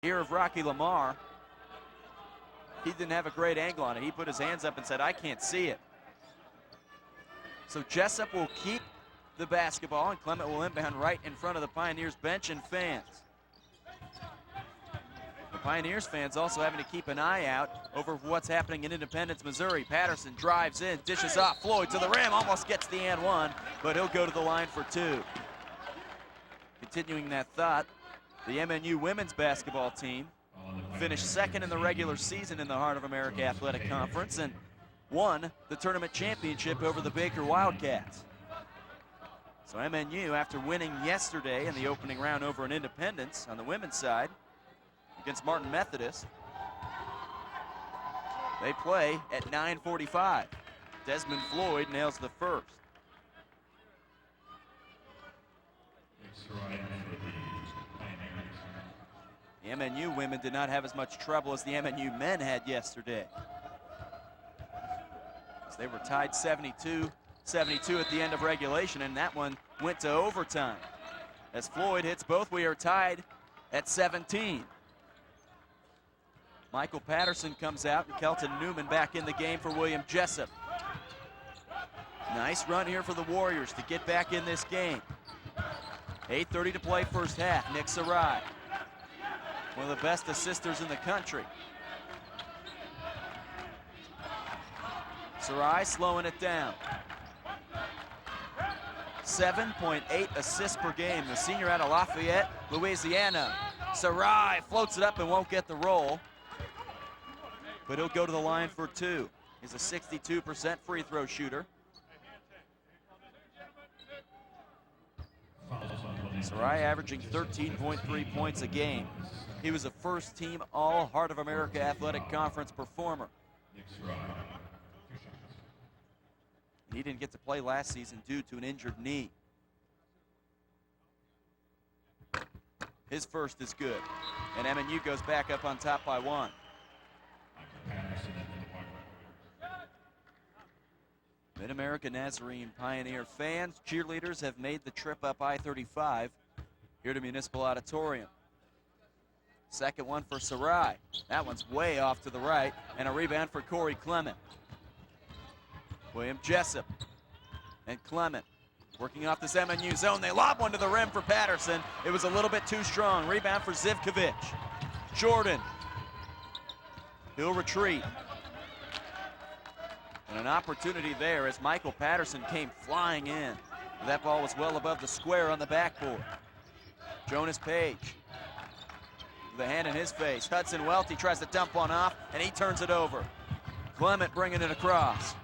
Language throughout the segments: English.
Ear of Rocky Lamar. He didn't have a great angle on it. He put his hands up and said, I can't see it. So Jessup will keep the basketball, and Clement will inbound right in front of the Pioneers bench and fans. The Pioneers fans also having to keep an eye out over what's happening in Independence, Missouri. Patterson drives in, dishes off, Floyd to the rim, almost gets the and one, but he'll go to the line for two. Continuing that thought, the MNU women's basketball team finished second in the regular season in the Heart of America Athletic Conference and won the tournament championship over the Baker Wildcats. So MNU, after winning yesterday in the opening round over an Independence on the women's side against Martin Methodist, they play at 9:45. Desmond Floyd nails the first. The MNU women did not have as much trouble as the MNU men had yesterday, as they were tied 72-72 at the end of regulation, and that one went to overtime. As Floyd hits both, we are tied at 17. Michael Patterson comes out, and Kelton Newman back in the game for William Jessup. Nice run here for the Warriors to get back in this game. 8:30 to play first half. Nick Sarai, one of the best assisters in the country. Sarai slowing it down. 7.8 assists per game. The senior out of Lafayette, Louisiana. Sarai floats it up and won't get the roll, but he'll go to the line for two. He's a 62% free throw shooter. Sarai averaging 13.3 points a game. He was a first-team All-Heart of America Athletic Conference performer. He didn't get to play last season due to an injured knee. His first is good, and MNU goes back up on top by one. Mid-America Nazarene Pioneer fans, cheerleaders have made the trip up I-35 here to Municipal Auditorium. Second one for Sarai. That one's way off to the right, and a rebound for Corey Clement. William Jessup and Clement working off this MNU zone. They lob one to the rim for Patterson. It was a little bit too strong. Rebound for Zivkovic. Jordan. He'll retreat. And an opportunity there as Michael Patterson came flying in. That ball was well above the square on the backboard. Jonas Page with a hand in his face. Hudson Welty tries to dump one off, and he turns it over. Clement bringing it across.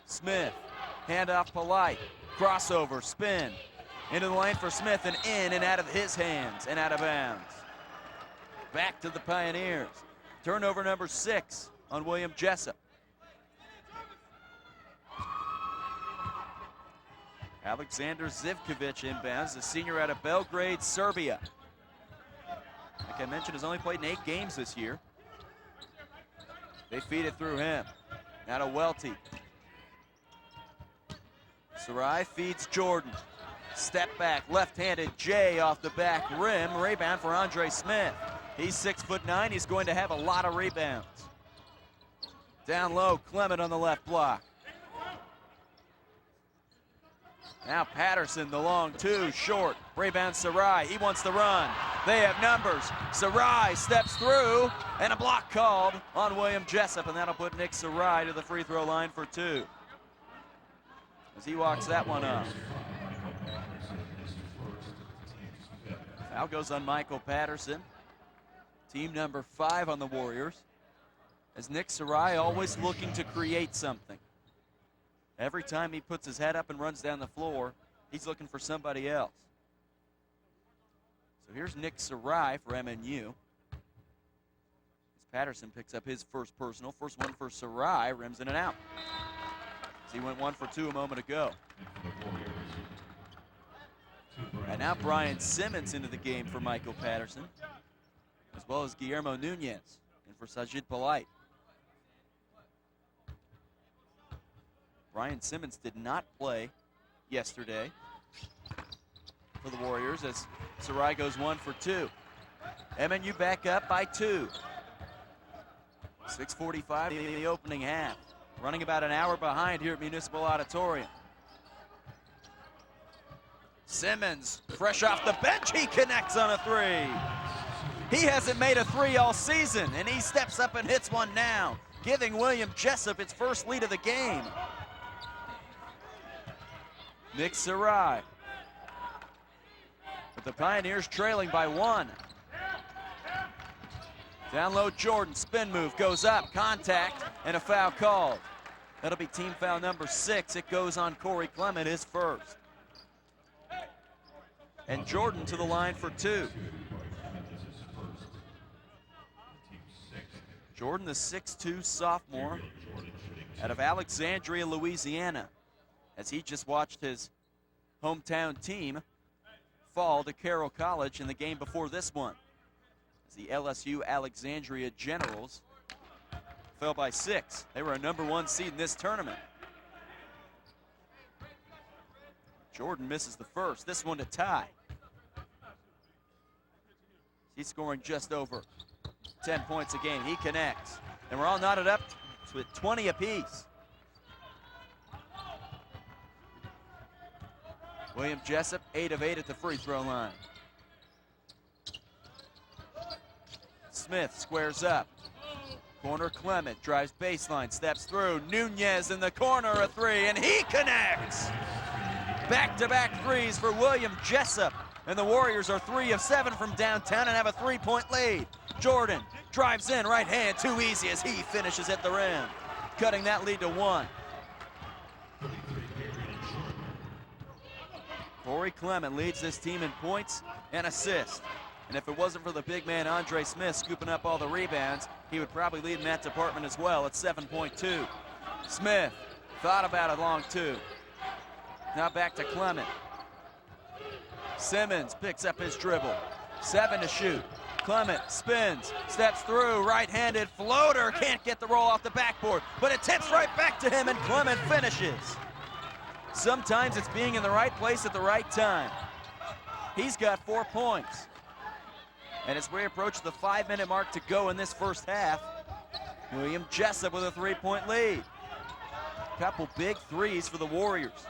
Smith, handoff Polite, crossover, spin. Into the lane for Smith, and in and out of his hands and out of bounds. Back to the Pioneers. Turnover number 6 on William Jessup. Alexander Zivkovic inbounds, the senior out of Belgrade, Serbia. Like I mentioned, has only played in 8 games this year. They feed it through him. Now to Welty. Sarai feeds Jordan. Step back, left-handed Jay off the back rim. Rebound for Andre Smith. He's 6'9". He's going to have a lot of rebounds. Down low, Clement on the left block. Now Patterson, the long two, short. Rebound Sarai, he wants the run. They have numbers. Sarai steps through, and a block called on William Jessup, and that'll put Nick Sarai to the free throw line for 2. As he walks that one up. Foul goes on Michael Patterson. Team number 5 on the Warriors. As Nick Sarai always looking to create something. Every time he puts his head up and runs down the floor, he's looking for somebody else. So here's Nick Sarai for MNU. As Patterson picks up his first personal. First one for Sarai, rims in and out. As he went 1 for 2 a moment ago. And now Brian Simmons into the game for Michael Patterson, as well as Guillermo Nunez, and for Sajid Polite. Brian Simmons did not play yesterday for the Warriors as Sarai goes 1 for 2. MNU back up by 2. 6:45 in the opening half. Running about an hour behind here at Municipal Auditorium. Simmons, fresh off the bench, he connects on a 3. He hasn't made a 3 all season, and he steps up and hits one now, giving William Jessup its first lead of the game. Nick Sarai. But the Pioneers trailing by 1. Down low, Jordan, spin move, goes up, contact, and a foul called. That'll be team foul number 6. It goes on Corey Clement, his first. And Jordan to the line for 2. Jordan, the 6'2" sophomore out of Alexandria, Louisiana, as he just watched his hometown team fall to Carroll College in the game before this one. As the LSU Alexandria Generals fell by 6. They were a -- 1 seed in this tournament. Jordan misses the first. This one to tie. He's scoring just over 10 points a game. He connects. And we're all knotted up with 20 apiece. William Jessup, 8 of 8 at the free throw line. Smith squares up. Corner Clement, drives baseline, steps through. Nunez in the corner, a 3, and he connects! Back-to-back threes for William Jessup. And the Warriors are 3 of 7 from downtown and have a 3-point lead. Jordan drives in, right hand, too easy as he finishes at the rim, cutting that lead to 1. Corey Clement leads this team in points and assists. And if it wasn't for the big man Andre Smith scooping up all the rebounds, he would probably lead in that department as well at 7.2. Smith thought about it long too. Now back to Clement. Simmons picks up his dribble. 7 to shoot. Clement spins, steps through, right-handed floater, can't get the roll off the backboard, but it tips right back to him and Clement finishes. Sometimes it's being in the right place at the right time. He's got 4 points. And as we approach the 5-minute mark to go in this first half, William Jessup with a 3-point lead. Couple big threes for the Warriors.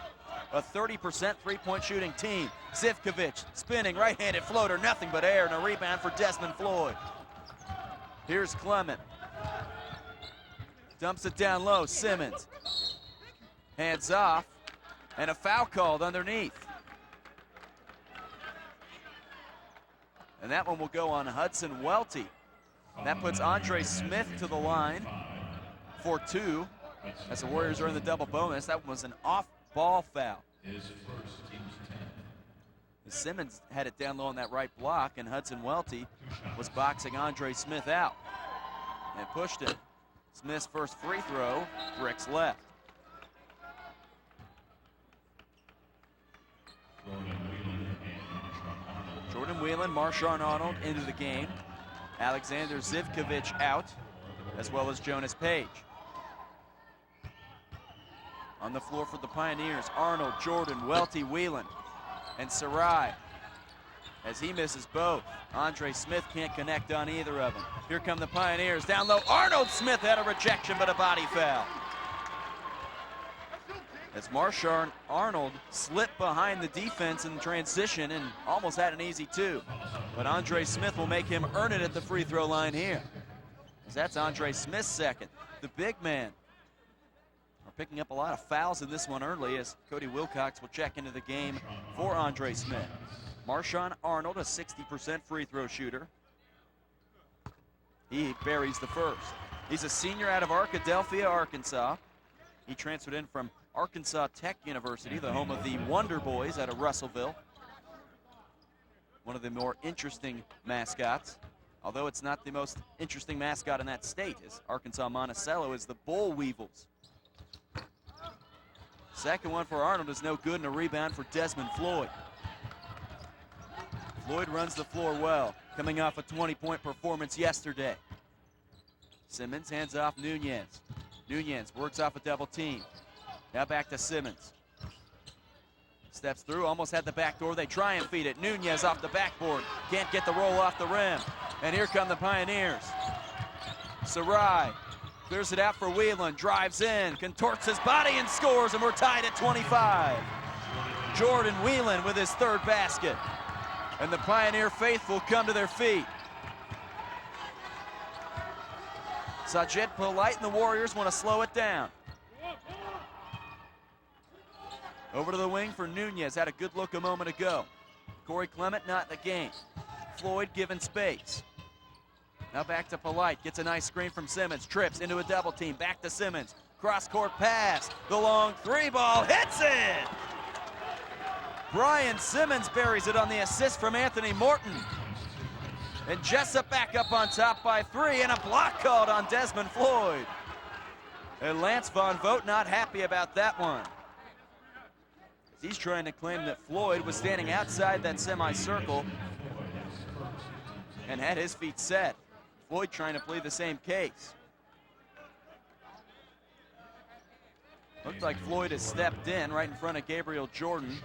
A 30% three-point shooting team. Zivkovic spinning, right-handed floater, nothing but air, and a rebound for Desmond Floyd. Here's Clement. Dumps it down low, Simmons. Hands off, and a foul called underneath. And that one will go on Hudson Welty. That puts Andre Smith to the line for 2. As the Warriors are in the double bonus. That was an off-ball foul. Simmons had it down low on that right block, and Hudson Welty was boxing Andre Smith out and pushed him. Smith's first free throw, bricks left. Jordan Whelan, Marshawn Arnold into the game. Alexander Zivkovic out, as well as Jonas Page. On the floor for the Pioneers, Arnold, Jordan, Welty, Whelan, and Sarai. As he misses both, Andre Smith can't connect on either of them. Here come the Pioneers, down low. Arnold Smith had a rejection, but a body foul. As Marshawn Arnold slipped behind the defense in transition and almost had an easy 2. But Andre Smith will make him earn it at the free throw line here. As that's Andre Smith's second. The big man are picking up a lot of fouls in this one early as Cody Wilcox will check into the game for Andre Smith. Marshawn Arnold, a 60% free throw shooter. He buries the first. He's a senior out of Arkadelphia, Arkansas. He transferred in from Arkansas Tech University, the home of the Wonder Boys out of Russellville. One of the more interesting mascots, although it's not the most interesting mascot in that state, as Arkansas Monticello is the Bull Weevils. Second one for Arnold is no good, and a rebound for Desmond Floyd. Floyd runs the floor well, coming off a 20-point performance yesterday. Simmons hands off Nunez. Nunez works off a double team. Now back to Simmons. Steps through, almost had the back door. They try and feed it. Nunez off the backboard. Can't get the roll off the rim. And here come the Pioneers. Sarai clears it out for Whelan. Drives in, contorts his body and scores, and we're tied at 25. Jordan Whelan with his third basket. And the Pioneer faithful come to their feet. Sajid Polite and the Warriors want to slow it down. Over to the wing for Nunez. Had a good look a moment ago. Corey Clement not in the game. Floyd given space. Now back to Polite. Gets a nice screen from Simmons. Trips into a double team. Back to Simmons. Cross-court pass. The long three ball hits it! Brian Simmons buries it on the assist from Anthony Morton. And Jessup back up on top by 3, and a block called on Desmond Floyd. And Lance Von Vogt not happy about that one. He's trying to claim that Floyd was standing outside that semicircle and had his feet set. Floyd trying to play the same case. Looks like Floyd has stepped in right in front of Gabriel Jordan.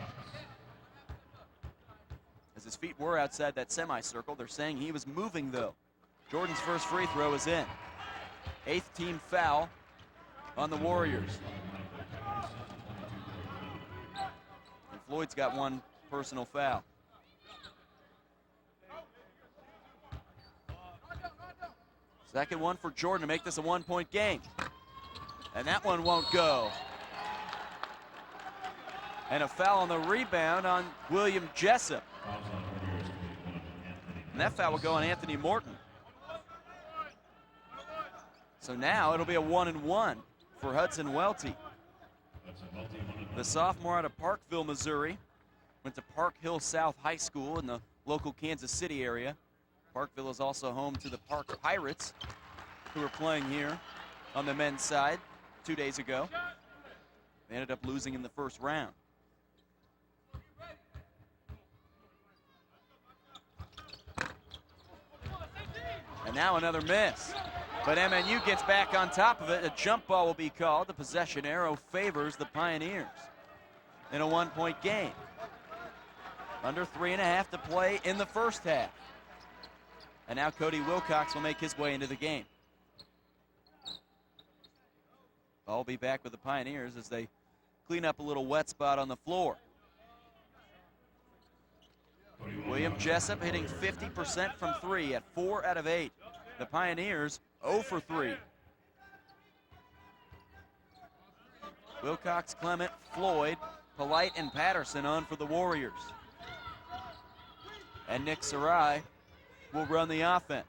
As his feet were outside that semicircle, they're saying he was moving though. Jordan's first free throw is in. 8th team foul on the Warriors. Floyd's got one personal foul. Second one for Jordan to make this a 1-point game. And that one won't go. And a foul on the rebound on William Jessup. And that foul will go on Anthony Morton. So now it'll be a 1-and-1 for Hudson Welty. The sophomore out of Parkville, Missouri, went to Park Hill South High School in the local Kansas City area. Parkville is also home to the Park Pirates, who are playing here on the men's side 2 days ago. They ended up losing in the first round. And now another miss. But MNU gets back on top of it. A jump ball will be called. The possession arrow favors the Pioneers in a 1-point game. Under 3.5 to play in the first half. And now Cody Wilcox will make his way into the game. Ball will be back with the Pioneers as they clean up a little wet spot on the floor. William Jessup hitting 50% from 3 at 4 out of 8. The Pioneers 0 for 3. Wilcox, Clement, Floyd, Polite, and Patterson on for the Warriors. And Nick Sarai will run the offense.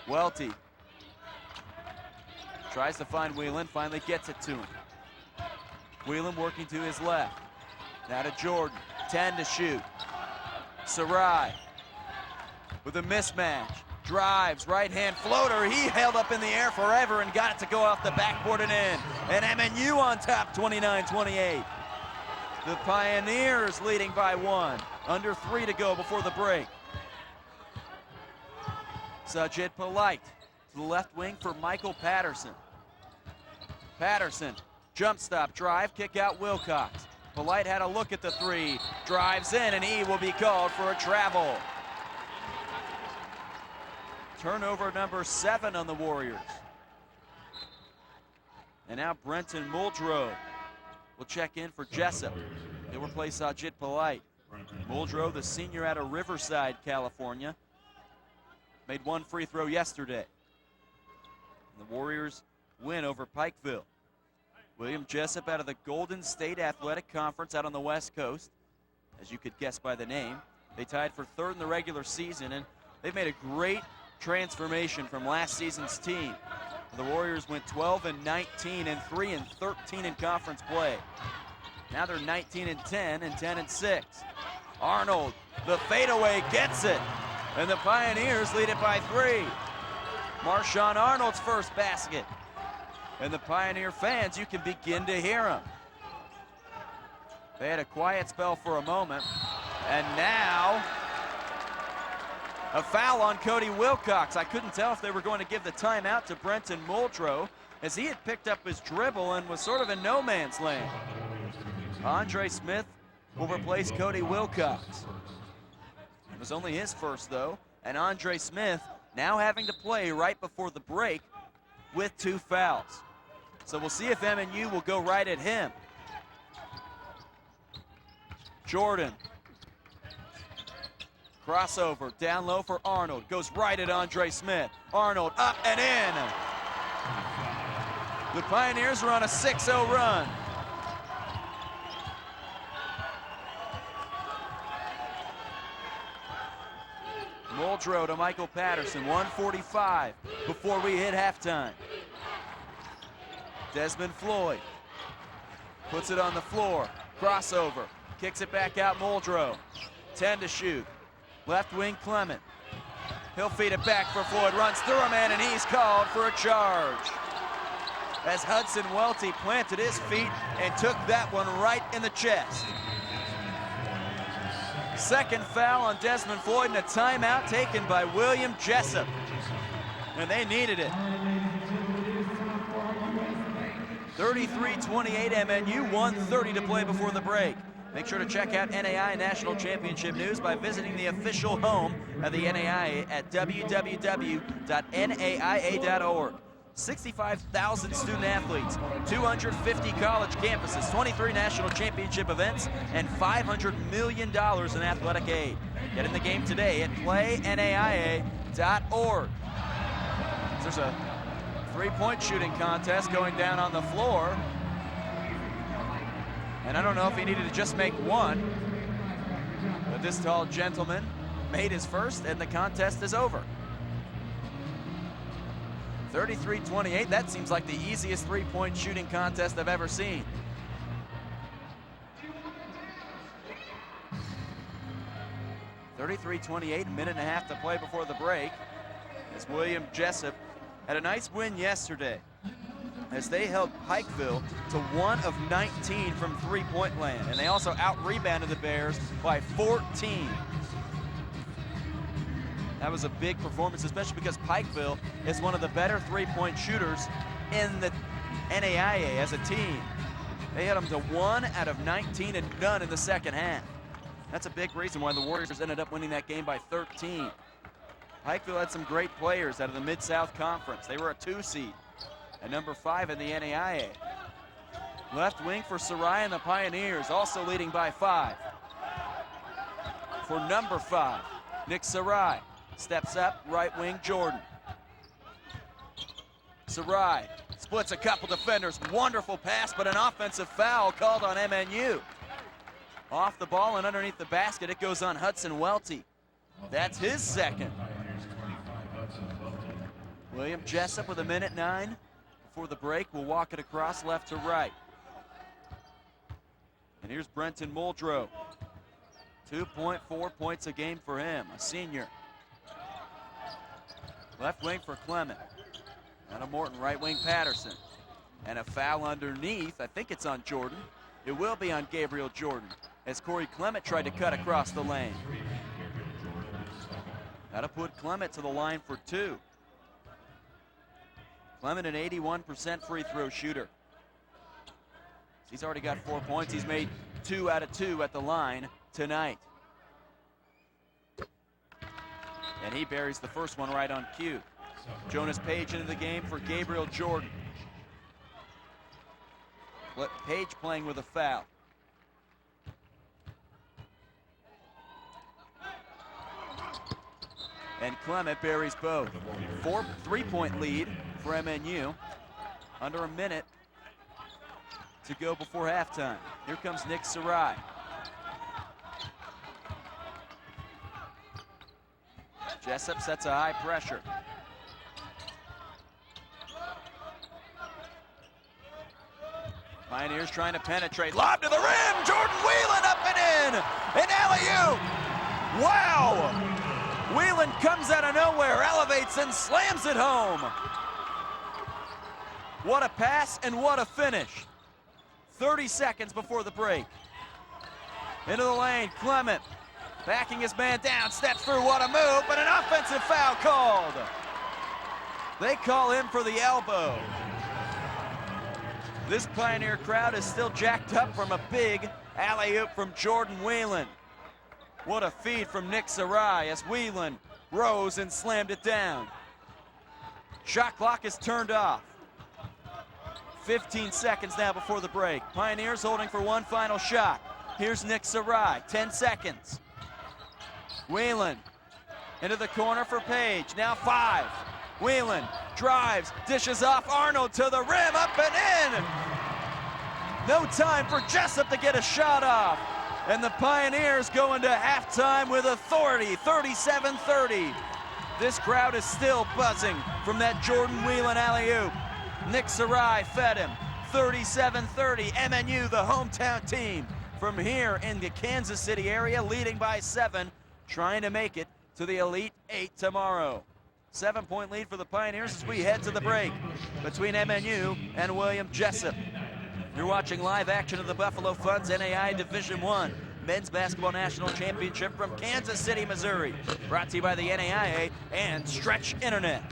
Welty tries to find Whelan, finally gets it to him. Whelan working to his left. Now to Jordan, 10 to shoot. Sarai with a mismatch, drives, right-hand floater. He held up in the air forever and got it to go off the backboard and in. And MNU on top, 29-28. The Pioneers leading by 1. Under 3 to go before the break. Sajid Polite to the left wing for Michael Patterson. Patterson, jump stop, drive, kick out Wilcox. Polite had a look at the 3, drives in, and he will be called for a travel. Turnover number 7 on the Warriors. And now Brenton Muldrow will check in for Jessup. He'll replace Sajid Polite. Muldrow, the senior out of Riverside, California, made 1 free throw yesterday. And the Warriors win over Pikeville. William Jessup out of the Golden State Athletic Conference out on the West Coast. As you could guess by the name, they tied for 3rd in the regular season, and they've made a great transformation from last season's team. The Warriors went 12-19 and 3-13 in conference play. Now they're 19-10 and 10-6. Arnold, the fadeaway, gets it, and the Pioneers lead it by 3. Marshawn Arnold's first basket. And the Pioneer fans, you can begin to hear them. They had a quiet spell for a moment, and now a foul on Cody Wilcox. I couldn't tell if they were going to give the timeout to Brenton Muldrow, as he had picked up his dribble and was sort of in no man's land. Andre Smith will replace Cody Wilcox. It was only his first, though, and Andre Smith now having to play right before the break with 2 fouls. So we'll see if MNU will go right at him. Jordan. Crossover, down low for Arnold. Goes right at Andre Smith. Arnold up and in. The Pioneers are on a 6-0 run. Muldrow to Michael Patterson, 1:45 before we hit halftime. Desmond Floyd puts it on the floor, crossover, kicks it back out Muldrow. 10 to shoot, left wing Clement. He'll feed it back for Floyd, runs through a man, and he's called for a charge. As Hudson Welty planted his feet and took that one right in the chest. Second foul on Desmond Floyd and a timeout taken by William Jessup. And they needed it. 33-28 MNU, 1:30 to play before the break. Make sure to check out NAIA National Championship News by visiting the official home of the NAIA at www.naia.org. 65,000 student athletes, 250 college campuses, 23 national championship events, and $500 million in athletic aid. Get in the game today at playnaia.org. There's a three-point shooting contest going down on the floor. And I don't know if he needed to just make one, but this tall gentleman made his first, and the contest is over. 33-28, that seems like the easiest three-point shooting contest I've ever seen. (33-28), minute and a half to play before the break, as William Jessup had a nice win yesterday, as they held Pikeville to 1 of 19 from three-point land, and they also out-rebounded the Bears by 14. That was a big performance, especially because Pikeville is one of the better three-point shooters in the NAIA as a team. They had them to 1 out of 19 and none in the second half. That's a big reason why the Warriors ended up winning that game by 13. Pikeville had some great players out of the Mid-South Conference. They were a 2 seed at number 5 in the NAIA. Left wing for Sarai and the Pioneers, also leading by 5. For number 5, Nick Sarai. Steps up, right wing Jordan. Sarai splits a couple defenders. Wonderful pass, but an offensive foul called on MNU. Off the ball and underneath the basket, it goes on Hudson Welty. That's his second. William Jessup with 1:09 before the break will walk it across left to right. And here's Brenton Muldrow. 2.4 points a game for him, a senior. Left wing for Clement. Anna Morton, right wing Patterson. And a foul underneath, I think it's on Jordan. It will be on Gabriel Jordan, as Corey Clement tried to cut across the lane. That'll put Clement to the line for 2. Clement an 81% free throw shooter. He's already got 4 points. He's made 2 out of 2 at the line tonight. And he buries the first one right on cue. Jonas Page into the game for Gabriel Jordan. Page playing with a foul. And Clement buries both. 3-point lead for MNU. Under a minute to go before halftime. Here comes Nick Sarai. Jessup sets a high pressure. Pioneers trying to penetrate. Lob to the rim. Jordan Whelan up and in. An alley-oop. Wow. Whelan comes out of nowhere, elevates and slams it home. What a pass and what a finish. 30 seconds before the break. Into the lane, Clement. Backing his man down, steps through, what a move, but an offensive foul called. They call him for the elbow. This Pioneer crowd is still jacked up from a big alley-oop from Jordan Whelan. What a feed from Nick Sarai as Whelan rose and slammed it down. Shot clock is turned off. 15 seconds now before the break. Pioneers holding for one final shot. Here's Nick Sarai, 10 seconds. Whelan into the corner for Page, now 5. Whelan drives, dishes off Arnold to the rim, up and in. No time for Jessup to get a shot off. And the Pioneers go into halftime with authority, 37-30. This crowd is still buzzing from that Jordan Whelan alley-oop. Nick Sarai fed him, 37-30. MNU, the hometown team, from here in the Kansas City area, leading by 7, trying to make it to the Elite 8 tomorrow. 7-point lead for the Pioneers as we head to the break between MNU and William Jessup. You're watching live action of the Buffalo Funds NAIA Division I Men's Basketball National Championship from Kansas City, Missouri. Brought to you by the NAIA and Stretch Internet.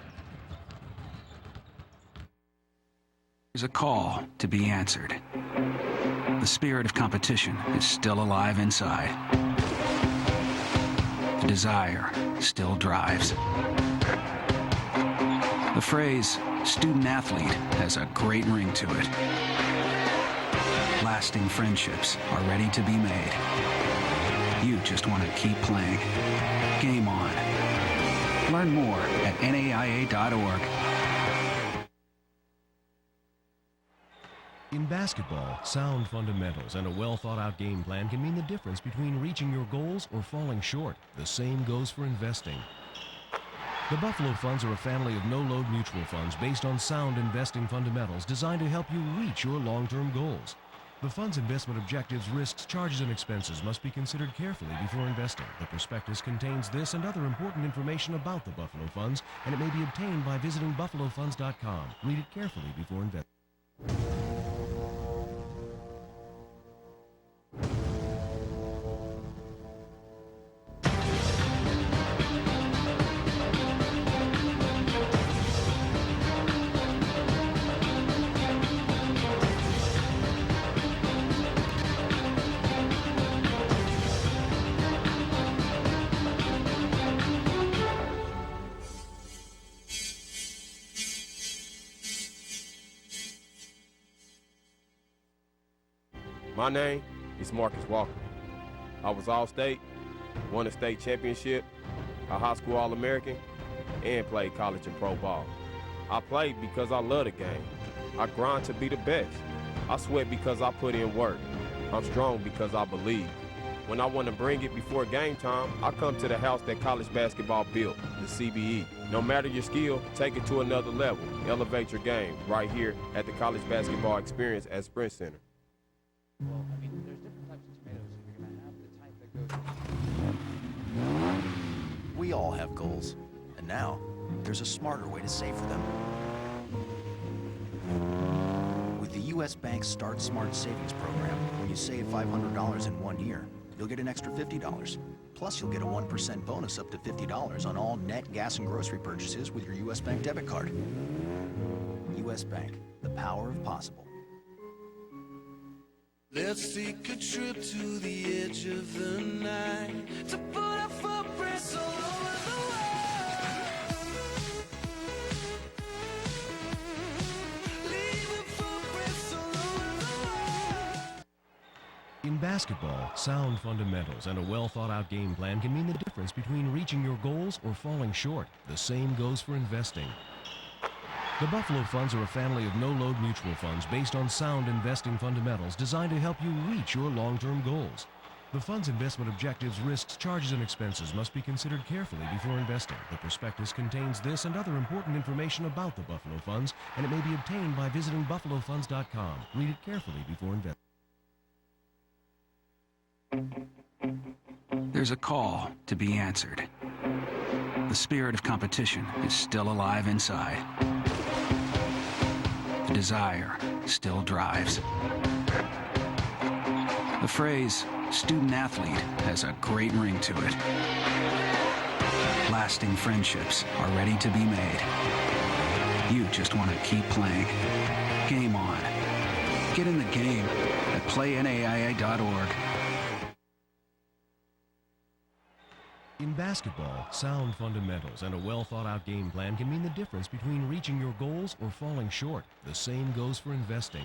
There's a call to be answered. The spirit of competition is still alive inside. The desire still drives. The phrase student athlete has a great ring to it. Lasting friendships are ready to be made. You just want to keep playing. Game on. Learn more at NAIA.org. In basketball, sound fundamentals and a well-thought-out game plan can mean the difference between reaching your goals or falling short. The same goes for investing. The Buffalo Funds are a family of no-load mutual funds based on sound investing fundamentals designed to help you reach your long-term goals. The fund's investment objectives, risks, charges, and expenses must be considered carefully before investing. The prospectus contains this and other important information about the Buffalo Funds, and it may be obtained by visiting buffalofunds.com. Read it carefully before investing. My name is Marcus Walker. I was All-State, won a state championship, a high school All-American, and played college and pro ball. I played because I love the game. I grind to be the best. I sweat because I put in work. I'm strong because I believe. When I want to bring it before game time, I come to the house that college basketball built, the CBE. No matter your skill, take it to another level. Elevate your game right here at the College Basketball Experience at Sprint Center. Well, I mean, there's different types of tomatoes. You're going to have the type that goes... We all have goals, and now there's a smarter way to save for them. With the U.S. Bank Start Smart Savings Program, when you save $500 in 1 year, you'll get an extra $50. Plus, you'll get a 1% bonus up to $50 on all net gas and grocery purchases with your U.S. Bank debit card. U.S. Bank, the power of possible. Let's take a trip to the edge of the night to put our footprints all over the world. Leaving footprints all over the world. In basketball, sound fundamentals and a well-thought-out game plan can mean the difference between reaching your goals or falling short. The same goes for investing. The Buffalo Funds are a family of no-load mutual funds based on sound investing fundamentals designed to help you reach your long-term goals. The fund's investment objectives, risks, charges, and expenses must be considered carefully before investing. The prospectus contains this and other important information about the Buffalo Funds, and it may be obtained by visiting buffalofunds.com. Read it carefully before investing. There's a call to be answered. The spirit of competition is still alive inside. The desire still drives. The phrase student athlete has a great ring to it. Lasting friendships are ready to be made. You just want to keep playing. Game on. Get in the game at playnaia.org. In basketball, sound fundamentals and a well-thought-out game plan can mean the difference between reaching your goals or falling short. The same goes for investing.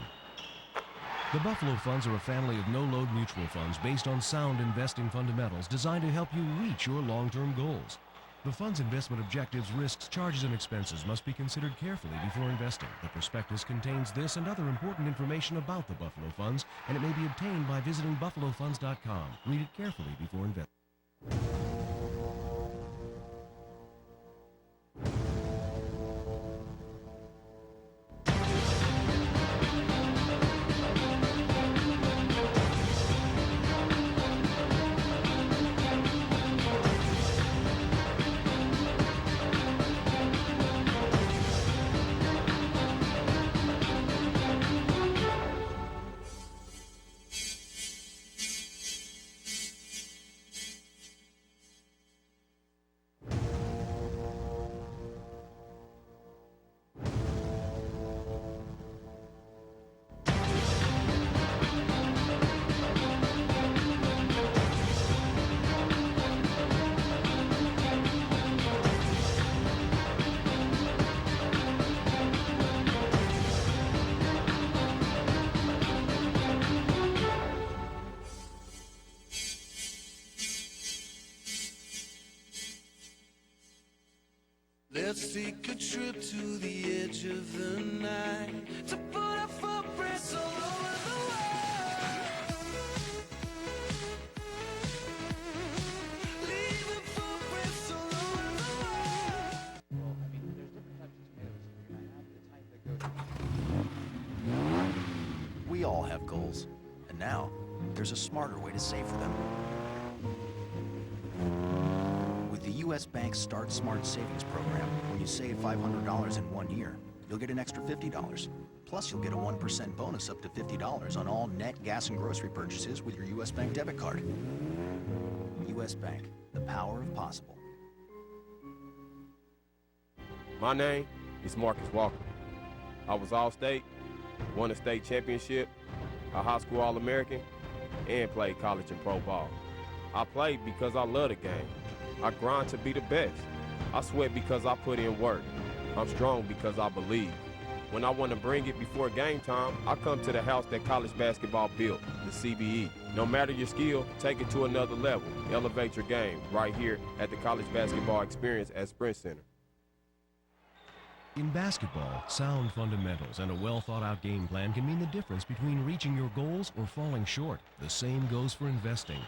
The Buffalo Funds are a family of no-load mutual funds based on sound investing fundamentals designed to help you reach your long-term goals. The fund's investment objectives, risks, charges, and expenses must be considered carefully before investing. The prospectus contains this and other important information about the Buffalo Funds, and it may be obtained by visiting buffalofunds.com. Read it carefully before investing. Let's take a trip to the edge of the night to put our footprints all over the world. Leaving footprints all over the world. Well, I mean, there's different types of tomatoes. You're gonna have the type that goes. We all have goals, and now there's a smarter way to save for them. With the U.S. Bank Start Smart Savings Program, when you save $500 in 1 year, you'll get an extra $50. Plus, you'll get a 1% bonus up to $50 on all net gas and grocery purchases with your U.S. Bank debit card. U.S. Bank, the power of possible. My name is Marcus Walker. I was All-State, won a state championship, a high school All-American, and played college and pro ball. I played because I love the game. I grind to be the best. I sweat because I put in work. I'm strong because I believe. When I want to bring it before game time, I come to the house that college basketball built, the CBE. No matter your skill, take it to another level. Elevate your game right here at the College Basketball Experience at Sprint Center. In basketball, sound fundamentals and a well-thought-out game plan can mean the difference between reaching your goals or falling short. The same goes for investing.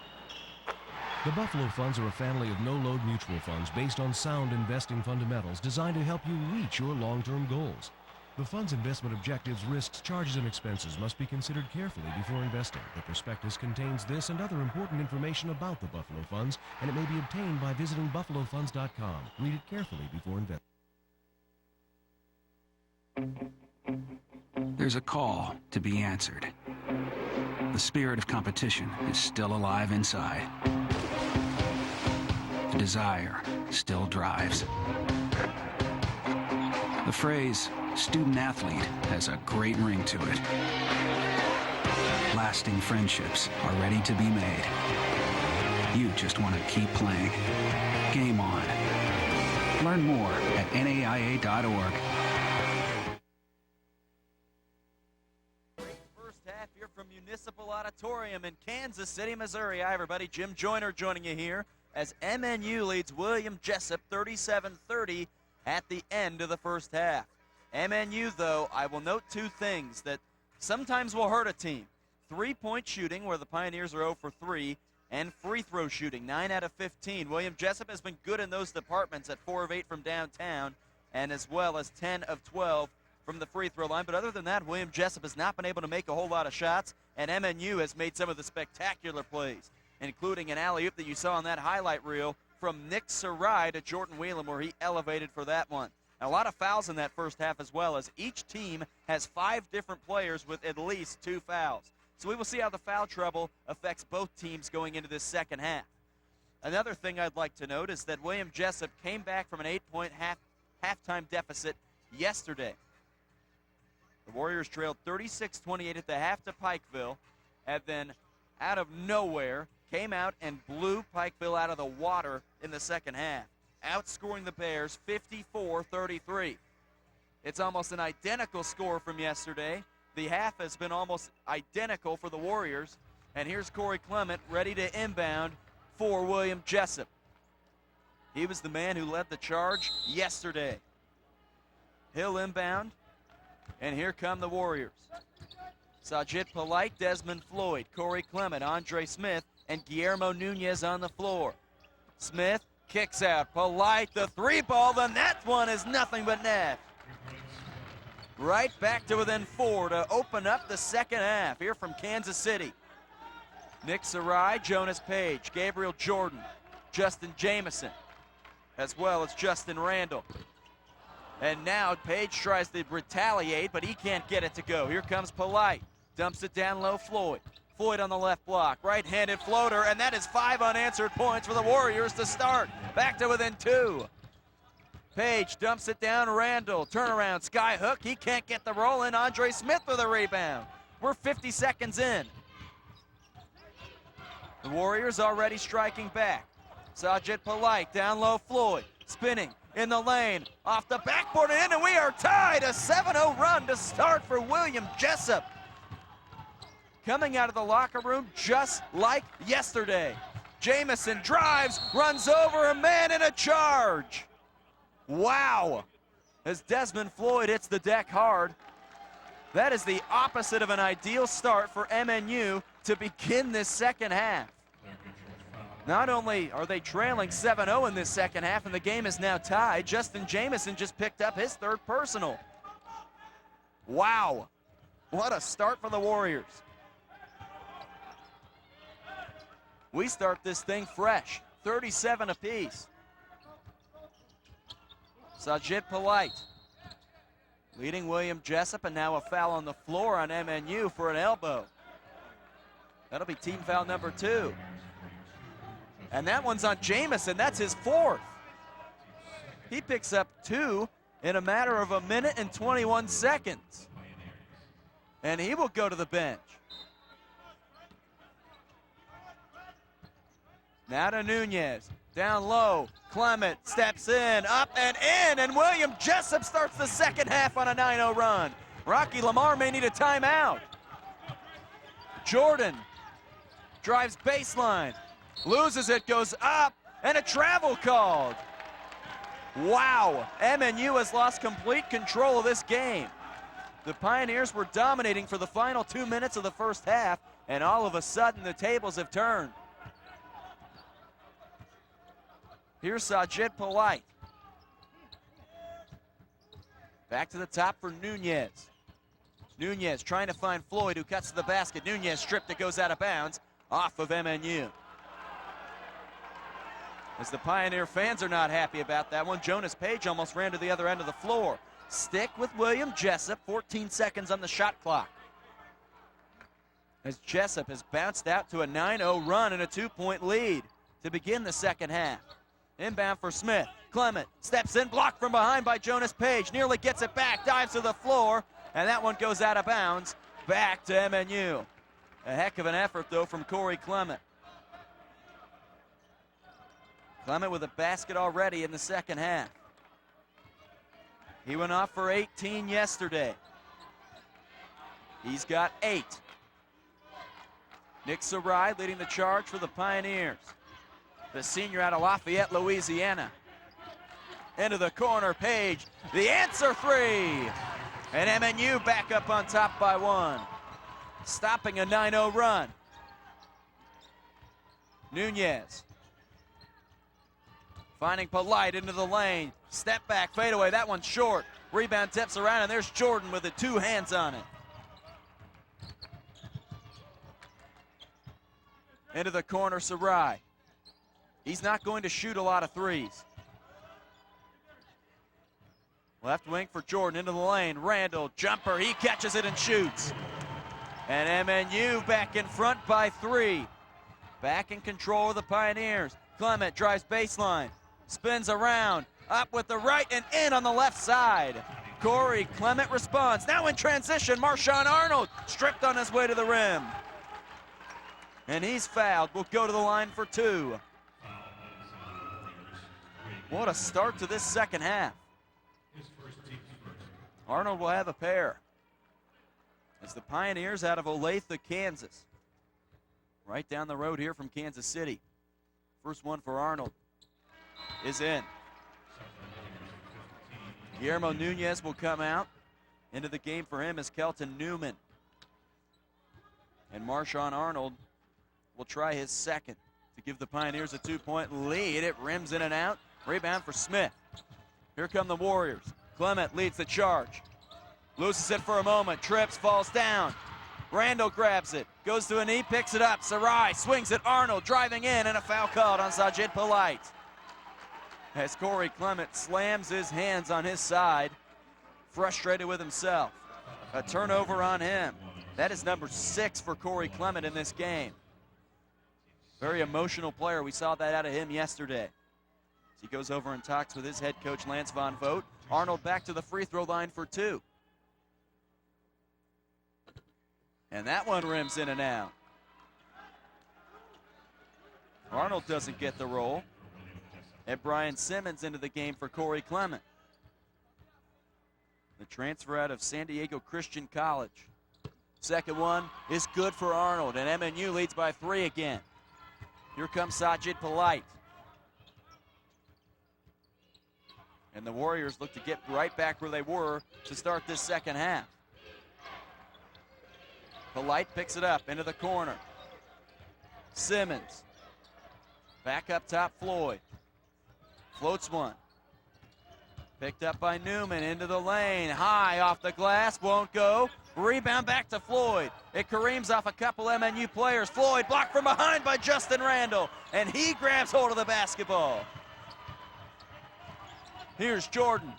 The Buffalo Funds are a family of no-load mutual funds based on sound investing fundamentals designed to help you reach your long-term goals. The fund's investment objectives, risks, charges, and expenses must be considered carefully before investing. The prospectus contains this and other important information about the Buffalo Funds, and it may be obtained by visiting buffalofunds.com. Read it carefully before investing. There's a call to be answered. The spirit of competition is still alive inside. The desire still drives. The phrase student athlete has a great ring to it. Lasting friendships are ready to be made. You just want to keep playing. Game on. Learn more at NAIA.org. First half here from Municipal Auditorium in Kansas City, Missouri. Hi, everybody. Jim Joyner joining you here as MNU leads William Jessup 37-30 at the end of the first half. MNU, though, I will note two things that sometimes will hurt a team. Three-point shooting, where the Pioneers are 0 for 3, and free throw shooting, 9 out of 15. William Jessup has been good in those departments at 4 of 8 from downtown, and as well as 10 of 12 from the free throw line. But other than that, William Jessup has not been able to make a whole lot of shots, and MNU has made some of the spectacular plays, including an alley-oop that you saw on that highlight reel from Nick Sarai to Jordan Whelan, where he elevated for that one. And a lot of fouls in that first half as well, as each team has 5 different players with at least 2 fouls. So we will see how the foul trouble affects both teams going into this second half. Another thing I'd like to note is that William Jessup came back from an 8-point halftime deficit yesterday. The Warriors trailed 36-28 at the half to Pikeville, and then out of nowhere came out and blew Pikeville out of the water in the second half, outscoring the Bears 54-33. It's almost an identical score from yesterday. The half has been almost identical for the Warriors, and here's Corey Clement ready to inbound for William Jessup. He was the man who led the charge yesterday. He'll inbound, and here come the Warriors. Sajid Polite, Desmond Floyd, Corey Clement, Andre Smith, and Guillermo Nunez on the floor. Smith kicks out. Polite, the three ball, the net one is nothing but net. Right back to within 4 to open up the second half here from Kansas City. Nick Sarai, Jonas Page, Gabriel Jordan, Justin Jamison, as well as Justin Randall. And now Page tries to retaliate, but he can't get it to go. Here comes Polite. Dumps it down low, Floyd. Floyd on the left block. Right-handed floater, and that is 5 unanswered points for the Warriors to start. Back to within 2. Page dumps it down, Randall. Turnaround, sky hook. He can't get the roll in. Andre Smith with a rebound. We're 50 seconds in. The Warriors already striking back. Sajid Polite, down low, Floyd. Spinning in the lane, off the backboard and in, and we are tied. A 7-0 run to start for William Jessup. Coming out of the locker room just like yesterday. Jamison drives, runs over a man in a charge. Wow. As Desmond Floyd hits the deck hard. That is the opposite of an ideal start for MNU to begin this second half. Not only are they trailing 7-0 in this second half and the game is now tied, Justin Jamison just picked up his third personal. Wow. What a start for the Warriors. We start this thing fresh, 37 apiece. Sajid Polite leading William Jessup, and now a foul on the floor on MNU for an elbow. That'll be team foul number 2. And that one's on Jamison. That's his 4th. He picks up 2 in a matter of a minute and 21 seconds. And he will go to the bench. Now to Nunez. Down low. Clement steps in, up and in, and William Jessup starts the second half on a 9-0 run. Rocky Lamar may need a timeout. Jordan drives baseline. Loses it, goes up, and a travel called. Wow, MNU has lost complete control of this game. The Pioneers were dominating for the final 2 minutes of the first half, and all of a sudden the tables have turned. Here's Sajid Polite. Back to the top for Nunez. Nunez trying to find Floyd, who cuts to the basket. Nunez stripped, it goes out of bounds, off of MNU. As the Pioneer fans are not happy about that one, Jonas Page almost ran to the other end of the floor. Stick with William Jessup, 14 seconds on the shot clock. As Jessup has bounced out to a 9-0 run and a 2-point lead to begin the second half. Inbound for Smith. Clement steps in, blocked from behind by Jonas Page. Nearly gets it back, dives to the floor, and that one goes out of bounds. Back to MNU. A heck of an effort, though, from Corey Clement. Clement with a basket already in the second half. He went off for 18 yesterday. He's got 8. Nick Sarai leading the charge for the Pioneers. The senior out of Lafayette, Louisiana. Into the corner, Page. The answer 3. And MNU back up on top by 1. Stopping a 9-0 run. Nunez. Finding Polite into the lane. Step back, fade away. That one's short. Rebound tips around, and there's Jordan with the 2 hands on it. Into the corner, Sarai. He's not going to shoot a lot of threes. Left wing for Jordan, into the lane. Randall, jumper, he catches it and shoots. And MNU back in front by 3. Back in control of the Pioneers. Clement drives baseline, spins around, up with the right and in on the left side. Corey Clement responds. Now in transition, Marshawn Arnold stripped on his way to the rim. And he's fouled. Will go to the line for 2. What a start to this second half. Arnold will have a pair. It's the Pioneers out of Olathe, Kansas. Right down the road here from Kansas City. First one for Arnold is in. Guillermo Nunez will come out. Into the game for him is Kelton Newman. And Marshawn Arnold will try his second to give the Pioneers a 2-point lead. It rims in and out. Rebound for Smith. Here come the Warriors. Clement leads the charge. Loses it for a moment. Trips, falls down. Randall grabs it. Goes to a knee, picks it up. Sarai swings at Arnold, driving in, and a foul called on Sajid Polite. As Corey Clement slams his hands on his side, frustrated with himself. A turnover on him. That is number 6 for Corey Clement in this game. Very emotional player. We saw that out of him yesterday. As he goes over and talks with his head coach, Lance Von Vogt. Arnold back to the free throw line for 2. And that one rims in and out. Arnold doesn't get the roll. And Brian Simmons into the game for Corey Clement. The transfer out of San Diego Christian College. Second one is good for Arnold, and MNU leads by 3 again. Here comes Sajid Polite. And the Warriors look to get right back where they were to start this second half. Polite picks it up into the corner. Simmons. Back up top, Floyd. Floats one. Picked up by Newman into the lane. High off the glass, won't go. Rebound back to Floyd. It careens off a couple MNU players. Floyd blocked from behind by Justin Randall, and he grabs hold of the basketball. Here's Jordan.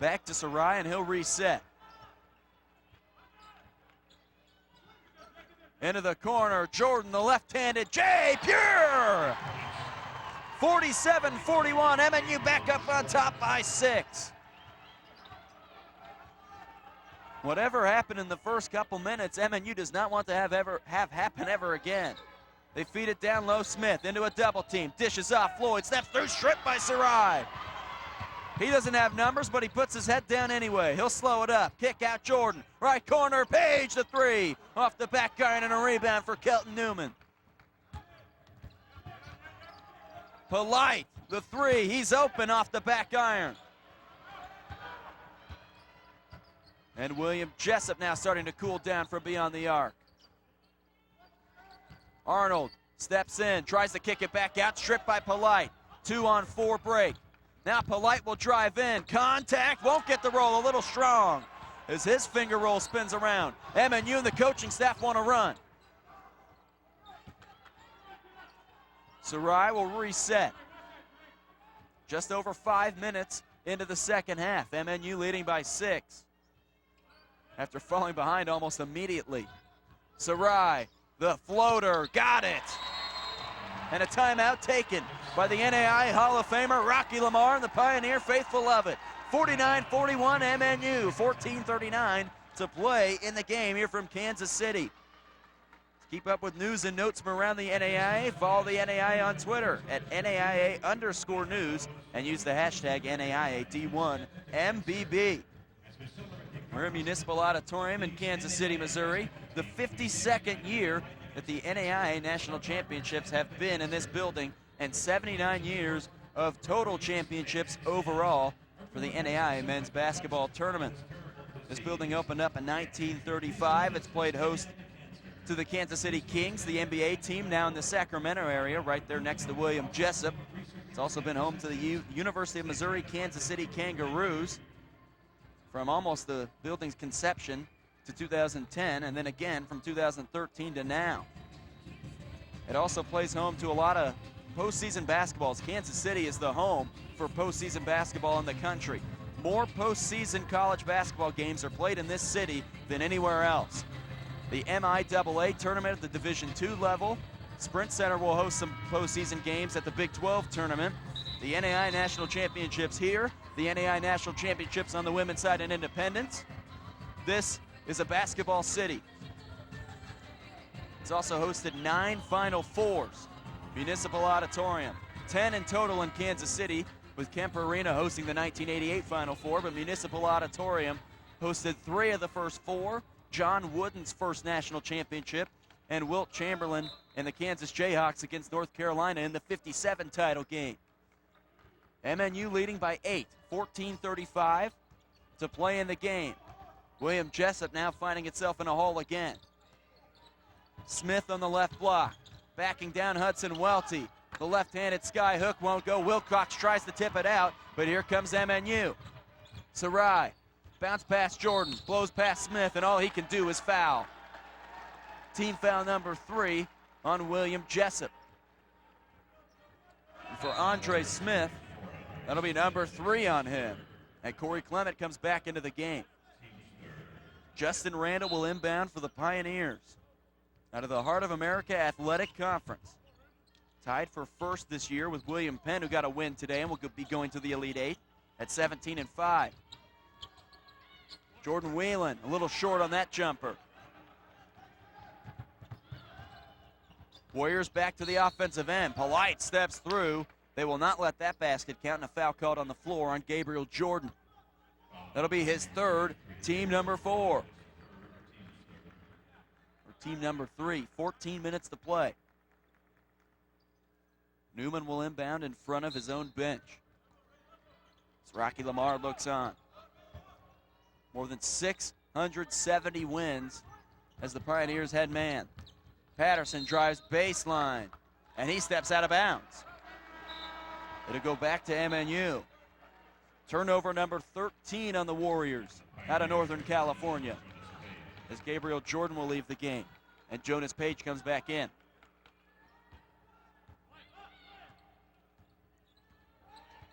Back to Sarai, and he'll reset. Into the corner, Jordan, the left-handed J. Pure! 47-41, MNU back up on top by 6. Whatever happened in the first couple minutes, MNU does not want to have happen ever again. They feed it down low, Smith into a double team, dishes off, Floyd steps through, stripped by Sarai. He doesn't have numbers, but he puts his head down anyway. He'll slow it up. Kick out Jordan. Right corner, Page the 3. Off the back iron and a rebound for Kelton Newman. Polite, the 3. He's open off the back iron. And William Jessup now starting to cool down from beyond the arc. Arnold steps in, tries to kick it back out, stripped by Polite. 2-on-4 break. Now Polite will drive in. Contact, won't get the roll, a little strong. As his finger roll spins around. MNU and the coaching staff want to run. Sarai will reset. Just over 5 minutes into the second half. MNU leading by 6. After falling behind almost immediately. Sarai, the floater, got it. And a timeout taken by the NAIA Hall of Famer Rocky Lamar and the Pioneer faithful of it. 49-41 MNU, 14:39 to play in the game here from Kansas City. To keep up with news and notes from around the NAIA, follow the NAIA on Twitter at NAIA_news and use the hashtag NAIAD1MBB. We're at Municipal Auditorium in Kansas City, Missouri. The 52nd year that the NAIA National Championships have been in this building, and 79 years of total championships overall for the NAIA men's basketball tournament. This building opened up in 1935. It's played host to the Kansas City Kings, the NBA team, now in the Sacramento area, right there next to William Jessup. It's also been home to the University of Missouri Kansas City Kangaroos from almost the building's conception to 2010, and then again from 2013 to now. It also plays home to a lot of postseason basketballs. Kansas City is the home for postseason basketball in the country. More postseason college basketball games are played in this city than anywhere else. The MIAA tournament at the Division II level. Sprint Center will host some postseason games at the Big 12 tournament. The NAIA National Championships here, the NAIA National Championships on the women's side in Independence. This is a basketball city. It's also hosted 9 Final Fours. Municipal Auditorium, 10 in total in Kansas City, with Kemper Arena hosting the 1988 Final Four, but Municipal Auditorium hosted 3 of the first 4. John Wooden's first national championship, and Wilt Chamberlain and the Kansas Jayhawks against North Carolina in the 57 title game. MNU leading by 8, 14:35 to play in the game. William Jessup now finding itself in a hole again. Smith on the left block, backing down Hudson Welty. The left-handed sky hook won't go. Wilcox tries to tip it out, but here comes MNU. Sarai, bounce past Jordan, blows past Smith, and all he can do is foul. Team foul number 3 on William Jessup. And for Andre Smith, that'll be number 3 on him. And Corey Clement comes back into the game. Justin Randall will inbound for the Pioneers out of the Heart of America Athletic Conference. Tied for first this year with William Penn, who got a win today and will be going to the Elite 8 at 17-5. Jordan Whelan a little short on that jumper. Warriors back to the offensive end. Polite steps through. They will not let that basket count, and a foul called on the floor on Gabriel Jordan. That'll be his 3rd, team number 4. Or team number 3, 14 minutes to play. Newman will inbound in front of his own bench. As Rocky Lamar looks on. More than 670 wins as the Pioneers head man. Patterson drives baseline, and he steps out of bounds. It'll go back to MNU. Turnover number 13 on the Warriors out of Northern California, as Gabriel Jordan will leave the game, and Jonas Page comes back in.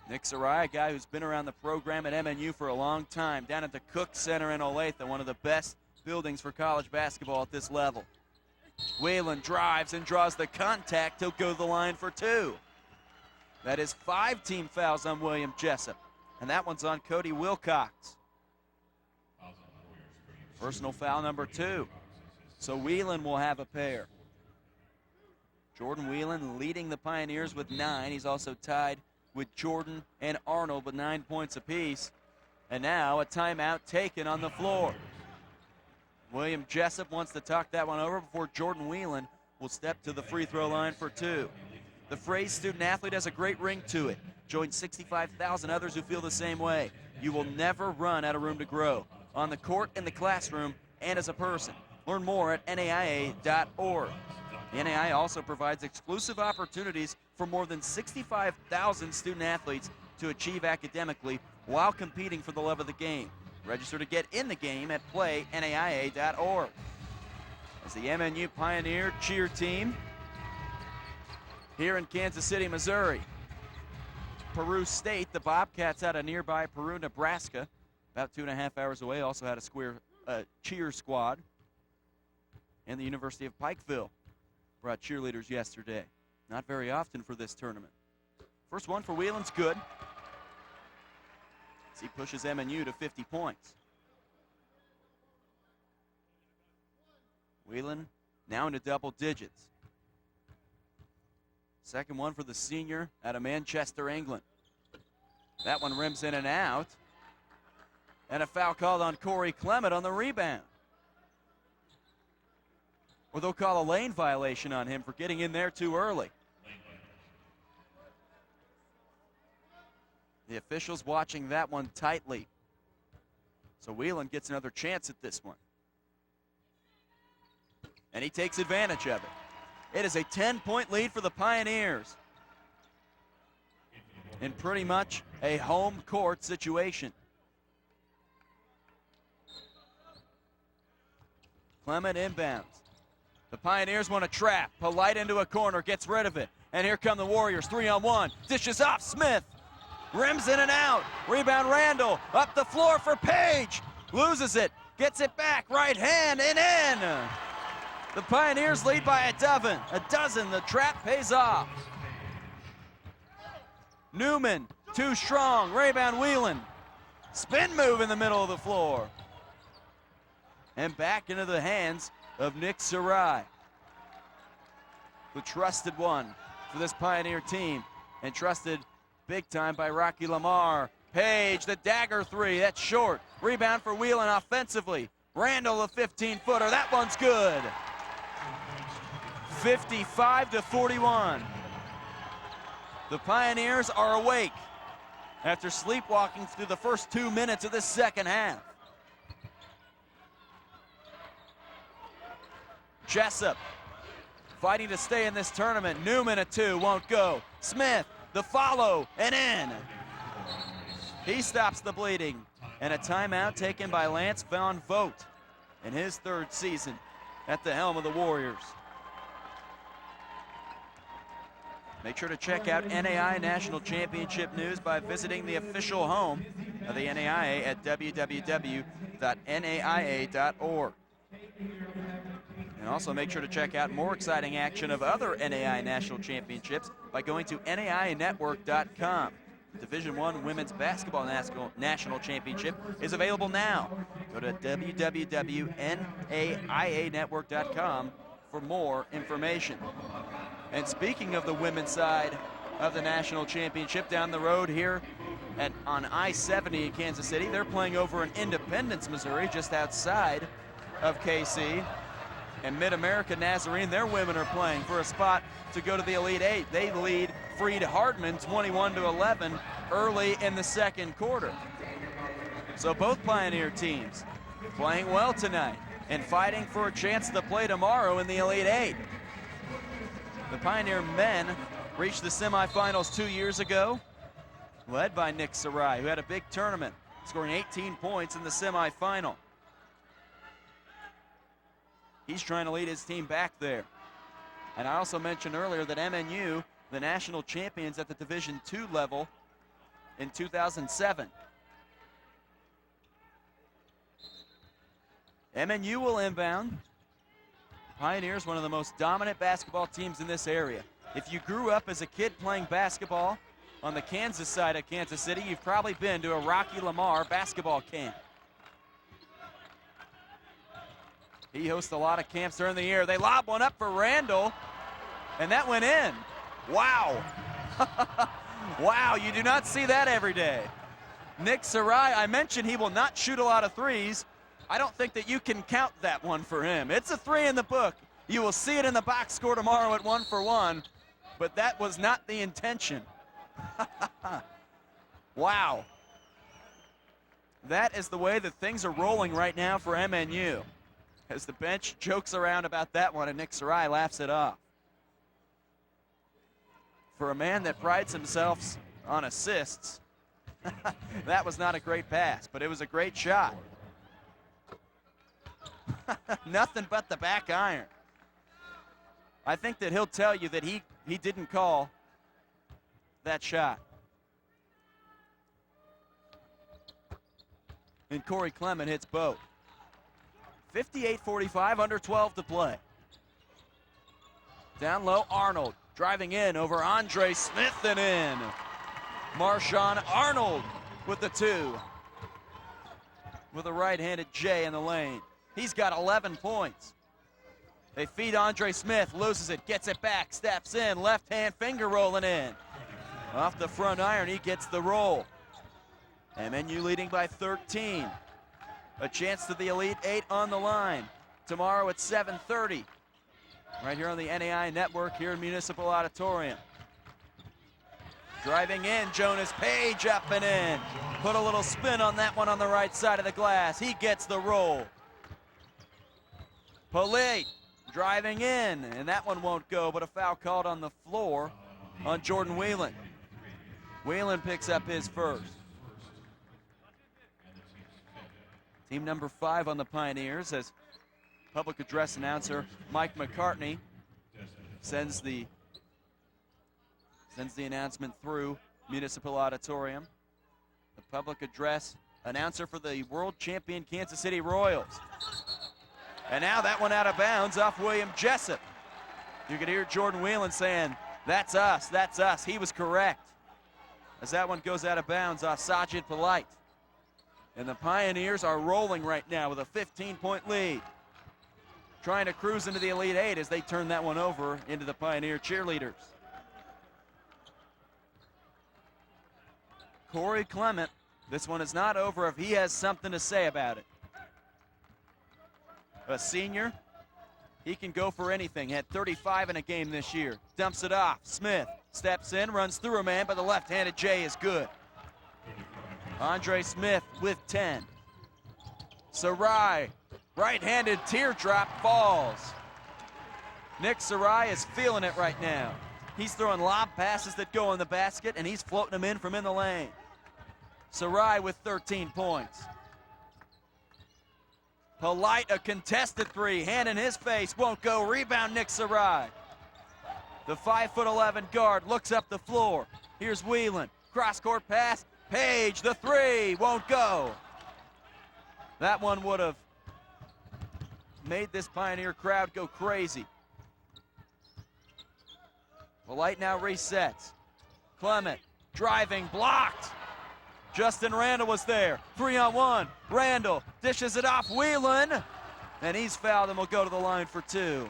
Nick Sarai, a guy who's been around the program at MNU for a long time, down at the Cook Center in Olathe, one of the best buildings for college basketball at this level. Whelan drives and draws the contact. He'll go to the line for 2. That is 5 team fouls on William Jessup, and that one's on Cody Wilcox. Personal foul number 2. So Whelan will have a pair. Jordan Whelan leading the Pioneers with 9. He's also tied with Jordan and Arnold with 9 points apiece. And now a timeout taken on the floor. William Jessup wants to talk that one over before Jordan Whelan will step to the free throw line for 2. The phrase student athlete has a great ring to it. Join 65,000 others who feel the same way. You will never run out of room to grow. On the court, in the classroom, and as a person. Learn more at NAIA.org. The NAIA also provides exclusive opportunities for more than 65,000 student athletes to achieve academically while competing for the love of the game. Register to get in the game at playnaia.org. As the MNU Pioneer cheer team here in Kansas City, Missouri. Peru State, the Bobcats out of nearby Peru, Nebraska, about 2.5 hours away, also had a cheer squad. And the University of Pikeville brought cheerleaders yesterday. Not very often for this tournament. First one for Whelan's good, as he pushes MNU to 50 points. Whelan now into double digits. Second one for the senior out of Manchester, England. That one rims in and out. And a foul called on Corey Clement on the rebound. Or they'll call a lane violation on him for getting in there too early. The officials watching that one tightly. So Whelan gets another chance at this one. And he takes advantage of it. It is a 10-point lead for the Pioneers in pretty much a home court situation. Clement inbounds. The Pioneers want to trap. Polite into a corner, gets rid of it. And here come the Warriors, 3-on-1. Dishes off, Smith. Rims in and out. Rebound Randall. Up the floor for Page. Loses it. Gets it back. Right hand and in. The Pioneers lead by a dozen. The trap pays off. Newman, too strong. Rebound Whelan. Spin move in the middle of the floor. And back into the hands of Nick Sarai, the trusted one for this Pioneer team, and trusted big time by Rocky Lamar. Page, the dagger three, that's short. Rebound for Whelan offensively. Randall, the 15-footer, that one's good. 55-41. The Pioneers are awake after sleepwalking through the first 2 minutes of this second half. Jessup fighting to stay in this tournament. Newman a two, won't go. Smith, the follow, and in. He stops the bleeding. And a timeout taken by Lance Von Vogt in his third season at the helm of the Warriors. Make sure to check out NAIA National Championship news by visiting the official home of the NAIA at www.naia.org. And also make sure to check out more exciting action of other NAIA National Championships by going to NAIAnetwork.com. The Division I Women's Basketball National Championship is available now. Go to www.NAIAnetwork.com for more information. And speaking of the women's side of the national championship, down the road here on I-70 in Kansas City, they're playing over in Independence, Missouri, just outside of KC. And Mid-America Nazarene, their women are playing for a spot to go to the Elite Eight. They lead Freed Hardman 21-11 early in the second quarter. So both Pioneer teams playing well tonight and fighting for a chance to play tomorrow in the Elite Eight. The Pioneer men reached the semifinals 2 years ago, led by Nick Sarai, who had a big tournament, scoring 18 points in the semifinal. He's trying to lead his team back there. And I also mentioned earlier that MNU, the national champions at the Division II level in 2007. MNU will inbound. Pioneers, one of the most dominant basketball teams in this area. If you grew up as a kid playing basketball on the Kansas side of Kansas City, you've probably been to a Rocky Lamar basketball camp. He hosts a lot of camps during the year. They lob one up for Randall, and that went in. Wow. Wow, you do not see that every day. Nick Sarai, I mentioned he will not shoot a lot of threes. I don't think that you can count that one for him. It's a three in the book. You will see it in the box score tomorrow at 1 for 1, but that was not the intention. Wow. That is the way that things are rolling right now for MNU, as the bench jokes around about that one and Nick Sarai laughs it off. For a man that prides himself on assists, that was not a great pass, but it was a great shot. Nothing but the back iron. I think that he'll tell you that he didn't call that shot. And Corey Clement hits both. 58-45, under 12 to play. Down low, Arnold driving in over Andre Smith and in. Marshawn Arnold with the two. With a right-handed J in the lane. He's got 11 points. They feed Andre Smith, loses it, gets it back, steps in, left hand finger rolling in. Off the front iron, he gets the roll. MNU leading by 13. A chance to the Elite Eight on the line tomorrow at 7:30. Right here on the NAIA Network here in Municipal Auditorium. Driving in, Jonas Page up and in. Put a little spin on that one on the right side of the glass. He gets the roll. Polite driving in, and that one won't go, but a foul called on the floor on Jordan Whelan. Whelan picks up his first. Team number 5 on the Pioneers, as public address announcer Mike McCartney sends the announcement through Municipal Auditorium. The public address announcer for the world champion Kansas City Royals. And now that one out of bounds off William Jessup. You could hear Jordan Whelan saying, "That's us, that's us." He was correct. as that one goes out of bounds off Sajid Polite. And the Pioneers are rolling right now with a 15-point lead. Trying to cruise into the Elite Eight as they turn that one over into the Pioneer cheerleaders. Corey Clement, this one is not over if he has something to say about it. A senior, he can go for anything. Had 35 in a game this year. Dumps it off. Smith steps in, runs through a man, but the left-handed J is good. Andre Smith with 10. Sarai, right-handed teardrop falls. Nick Sarai is feeling it right now. He's throwing lob passes that go in the basket, and he's floating them in from in the lane. Sarai with 13 points. Polite, a contested three, hand in his face, won't go. Rebound, Nick Sarai. The 5'11" guard looks up the floor. Here's Whelan, cross-court pass. Page, the three, won't go. That one would have made this Pioneer crowd go crazy. Polite now resets. Clement, driving, blocked. Justin Randall was there, 3-on-1. Randall dishes it off, Whelan, and he's fouled and will go to the line for two.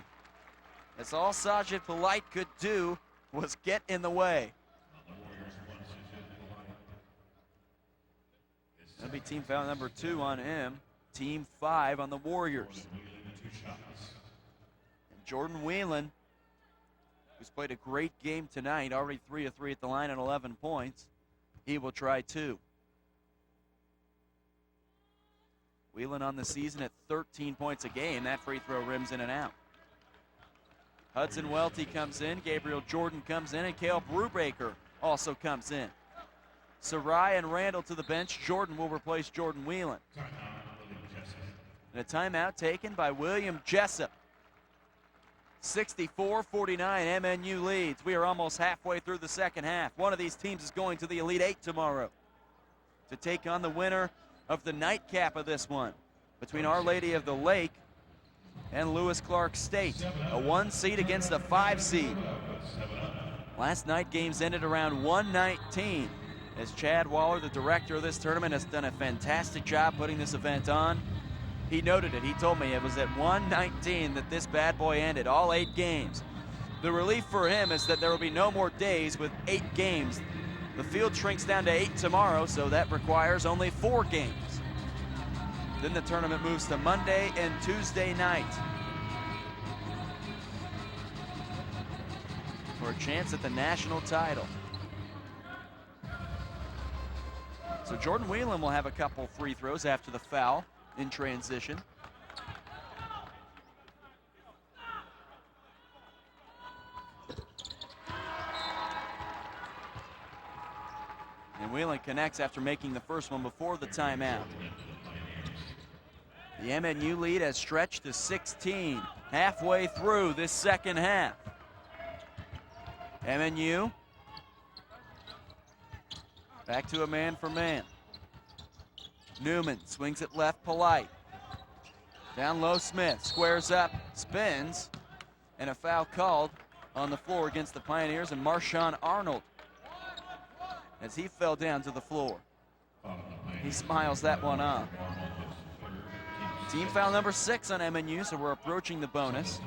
That's all Sajid Polite could do was get in the way. That'll be team foul number 2 on him. Team 5 on the Warriors. And Jordan Whelan, who's played a great game tonight, already 3 of 3 at the line and 11 points. He will try 2. Whelan on the season at 13 points a game. That free throw rims in and out. Hudson Welty comes in, Gabriel Jordan comes in, and Cale Brubaker also comes in. Sarai and Randall to the bench. Jordan will replace Jordan Whelan. And a timeout taken by William Jessup. 64-49, MNU leads. We are almost halfway through the second half. One of these teams is going to the Elite Eight tomorrow to take on the winner of the nightcap of this one between Our Lady of the Lake and Lewis Clark State. A 1 seed against a 5 seed. Last night games ended around 119 as Chad Waller, the director of this tournament, has done a fantastic job putting this event on. He noted it. He told me it was at 119 that this bad boy ended, all 8 games. The relief for him is that there will be no more days with 8 games. The field shrinks down to 8 tomorrow, so that requires only 4 games. Then the tournament moves to Monday and Tuesday night for a chance at the national title. So Jordan Whelan will have a couple free throws after the foul in transition. And Whelan connects after making the first one before the timeout. The MNU lead has stretched to 16 halfway through this second half. MNU back to a man for man. Newman swings it left, Polite. Down low, Smith squares up, spins, and a foul called on the floor against the Pioneers and Marshawn Arnold as he fell down to the floor. He smiles that one off. Team foul number 6 on MNU, so we're approaching the bonus.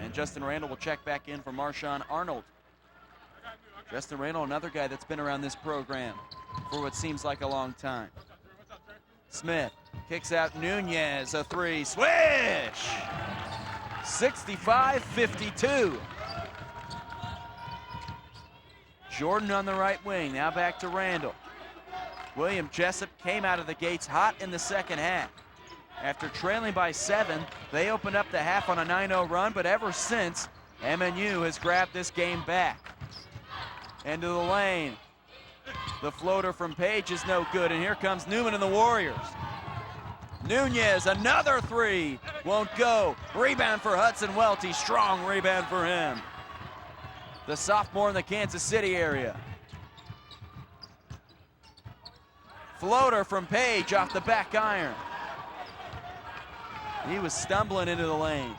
And Justin Randall will check back in for Marshawn Arnold. Justin Randall, another guy that's been around this program for what seems like a long time. Smith kicks out Nunez, a 3, swish! 65-52. Jordan on the right wing, now back to Randall. William Jessup came out of the gates hot in the second half. After trailing by 7, they opened up the half on a 9-0 run, but ever since, MNU has grabbed this game back. Into the lane. The floater from Page is no good, and here comes Newman and the Warriors. Nunez, another 3, won't go. Rebound for Hudson Welty, strong rebound for him. The sophomore in the Kansas City area. Floater from Page off the back iron. He was stumbling into the lane.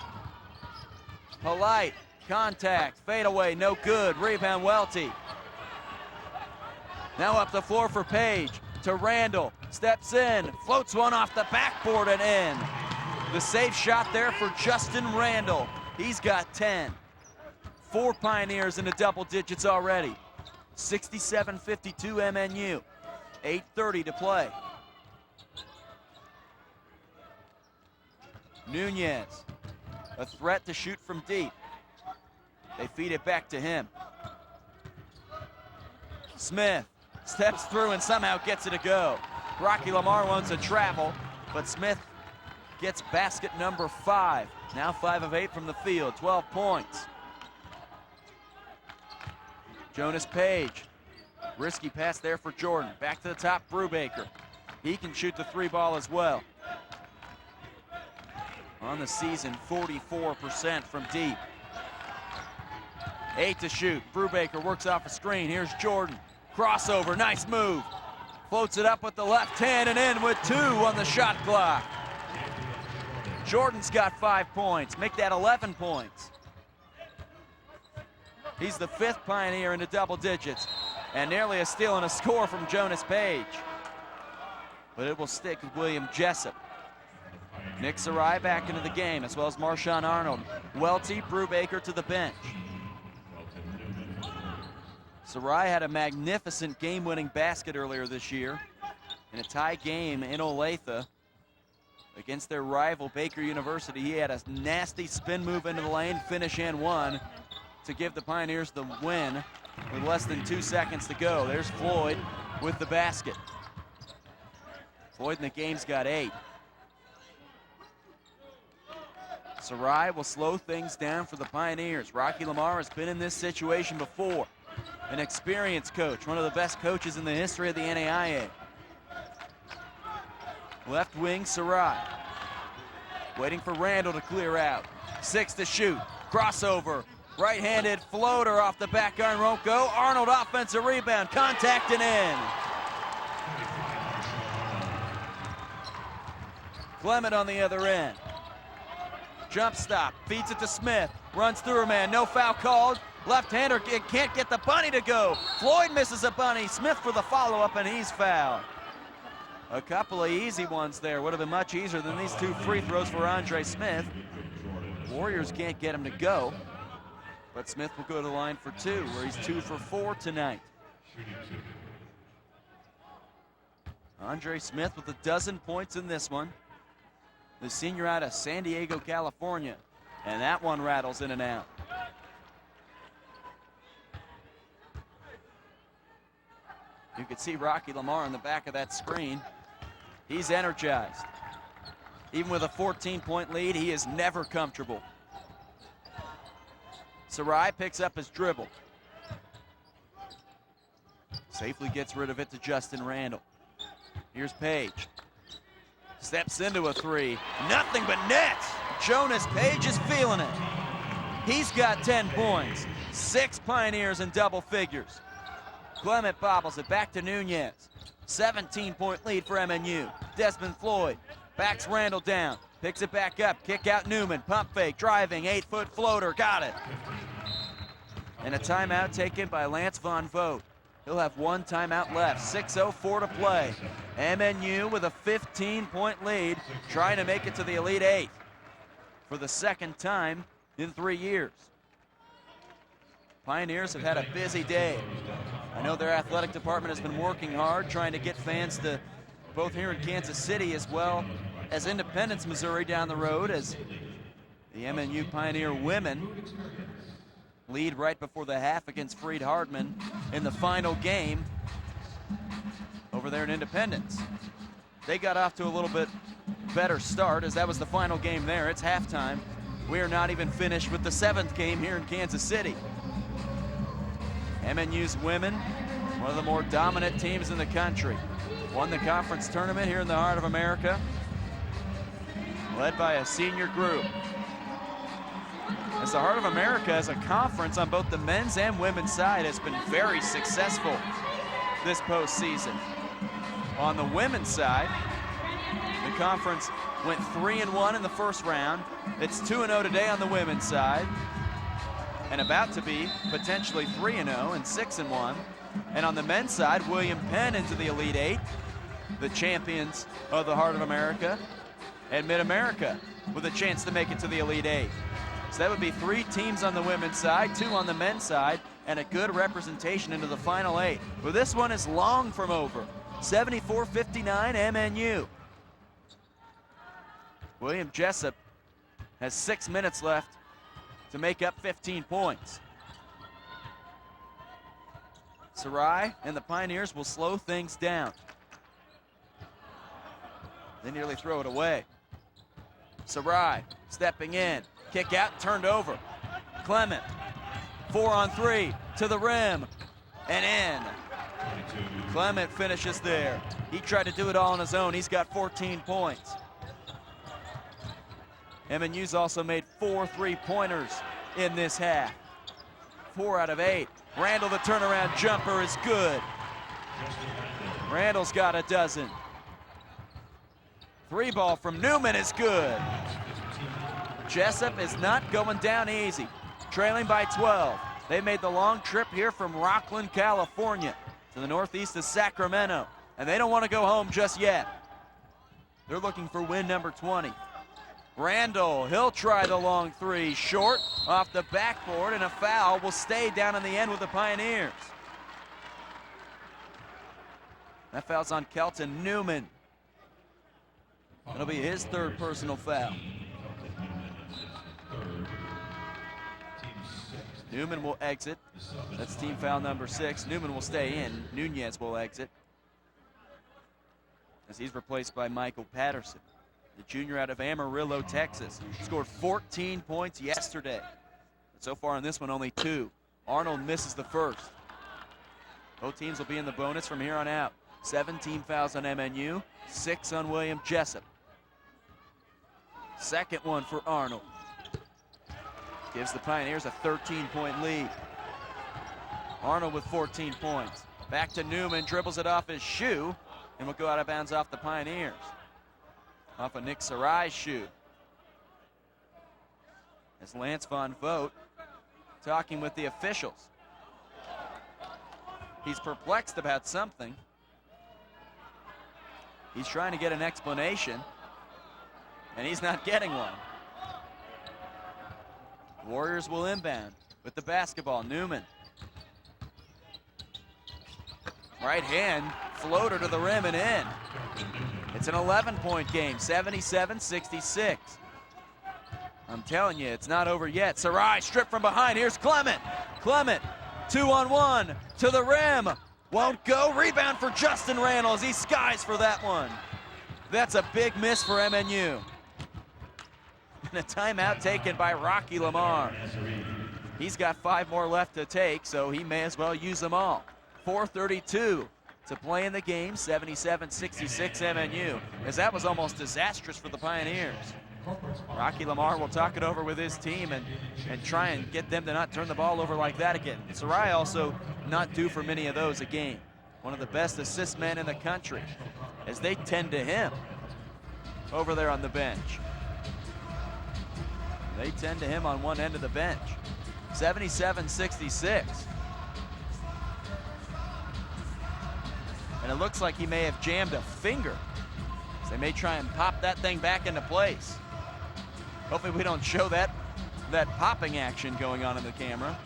Polite, contact, fade away, no good. Rebound, Welty. Now up the floor for Page to Randall. Steps in, floats one off the backboard and in. The safe shot there for Justin Randall. He's got 10. 4 Pioneers into double digits already. 67-52 MNU. 8:30 to play. Nunez, a threat to shoot from deep. They feed it back to him. Smith steps through and somehow gets it to go. Rocky Lamar wants to travel, but Smith gets basket number 5. Now 5 of 8 from the field, 12 points. Jonas Page, risky pass there for Jordan. Back to the top, Brubaker. He can shoot the 3 ball as well. On the season, 44% from deep. 8 to shoot. Brubaker works off a screen. Here's Jordan. Crossover, nice move. Floats it up with the left hand and in with 2 on the shot clock. Jordan's got 5 points. Make that 11 points. He's the 5th Pioneer into double digits. And nearly a steal and a score from Jonas Page. But it will stick with William Jessup. Nick Sarai back into the game, as well as Marshawn Arnold. Welty, Brubaker to the bench. Sarai had a magnificent game-winning basket earlier this year in a tie game in Olathe against their rival Baker University. He had a nasty spin move into the lane, finish and one to give the Pioneers the win with less than 2 seconds to go. There's Floyd with the basket. Floyd in the game's got 8. Sarai will slow things down for the Pioneers. Rocky Lamar has been in this situation before. An experienced coach, one of the best coaches in the history of the NAIA. Left wing, Sarai. Waiting for Randall to clear out. 6 to shoot. Crossover. Right-handed floater off the back iron, won't go. Arnold offensive rebound. Contact and in. Clement on the other end. Jump stop, feeds it to Smith, runs through a man, no foul called. Left-hander can't get the bunny to go. Floyd misses a bunny, Smith for the follow-up, and he's fouled. A couple of easy ones there. Would have been much easier than these 2 free throws for Andre Smith. Warriors can't get him to go, but Smith will go to the line for 2, where he's 2 for 4 tonight. Andre Smith with 12 points in this one. The senior out of San Diego, California. And that one rattles in and out. You can see Rocky Lamar in the back of that screen. He's energized. Even with a 14-point lead, he is never comfortable. Sarai picks up his dribble. Safely gets rid of it to Justin Randall. Here's Page. Steps into a 3. Nothing but net. Jonas Page is feeling it. He's got 10 points. 6 Pioneers in double figures. Clement bobbles it back to Nunez. 17-point lead for MNU. Desmond Floyd backs Randall down. Picks it back up. Kick out Newman. Pump fake. Driving. 8-foot floater. Got it. And a timeout taken by Lance Von Vogt. He'll have 1 timeout left. 6:04 to play. MNU with a 15-point lead, trying to make it to the Elite 8 for the 2nd time in 3 years. Pioneers have had a busy day. I know their athletic department has been working hard, trying to get fans to both here in Kansas City as well as Independence, Missouri down the road, as the MNU Pioneer women lead right before the half against Freed Hardman in the final game over there in Independence. They got off to a little bit better start, as that was the final game there. It's halftime. We are not even finished with the 7th game here in Kansas City. MNU's women, one of the more dominant teams in the country, won the conference tournament here in the heart of America, led by a senior group. As the Heart of America as a conference on both the men's and women's side has been very successful this postseason. On the women's side, the conference went 3-1 in the first round. It's 2-0 today on the women's side, and about to be potentially 3-0 and 6-1 And on the men's side, William Penn into the Elite Eight, the champions of the Heart of America and Mid-America with a chance to make it to the Elite Eight. So that would be 3 teams on the women's side, 2 on the men's side, and a good representation into the final 8. But this one is long from over. 74-59 MNU. William Jessup has 6 minutes left to make up 15 points. Sarai and the Pioneers will slow things down. They nearly throw it away. Sarai stepping in, kick out, turned over. Clement, 4-on-3 to the rim and in. Clement finishes there. He tried to do it all on his own. He's got 14 points. MNU's also made 4 3-pointers in this half. 4 out of 8. Randall, the turnaround jumper is good. Randall's got a dozen. 3 ball from Newman is good. Jessup is not going down easy. Trailing by 12. They made the long trip here from Rockland, California to the northeast of Sacramento. And they don't want to go home just yet. They're looking for win number 20. Randall, he'll try the long 3, short, off the backboard, and a foul will stay down in the end with the Pioneers. That foul's on Kelton Newman. It'll be his 3rd personal foul. Newman will exit. That's team foul number 6. Newman will stay in. Nunez will exit as he's replaced by Michael Patterson, the junior out of Amarillo, Texas. Scored 14 points yesterday. But so far in this one, only 2. Arnold misses the first. Both teams will be in the bonus from here on out. 17 fouls on MNU, 6 on William Jessup. Second one for Arnold. Gives the Pioneers a 13-point lead. Arnold with 14 points. Back to Newman, dribbles it off his shoe, and will go out of bounds off the Pioneers. Off of Nick Sarai's shoe. As Lance Von Vogt talking with the officials. He's perplexed about something. He's trying to get an explanation, and he's not getting one. Warriors will inbound with the basketball. Newman. Right hand, floater to the rim and in. It's an 11-point game, 77-66. I'm telling you, it's not over yet. Sarai stripped from behind. Here's Clement. Clement, 2-on-1 to the rim. Won't go. Rebound for Justin Randall as he skies for that one. That's a big miss for MNU. And a timeout taken by Rocky Lamar. He's got 5 more left to take, so he may as well use them all. 4:32 to play in the game, 77-66 MNU, as that was almost disastrous for the Pioneers. Rocky Lamar will talk it over with his team and try and get them to not turn the ball over like that again. Sarai also not due for many of those a game. One of the best assist men in the country, as they tend to him over there on the bench. They tend to him on one end of the bench. 77-66. And it looks like he may have jammed a finger. So they may try and pop that thing back into place. Hopefully we don't show that popping action going on in the camera.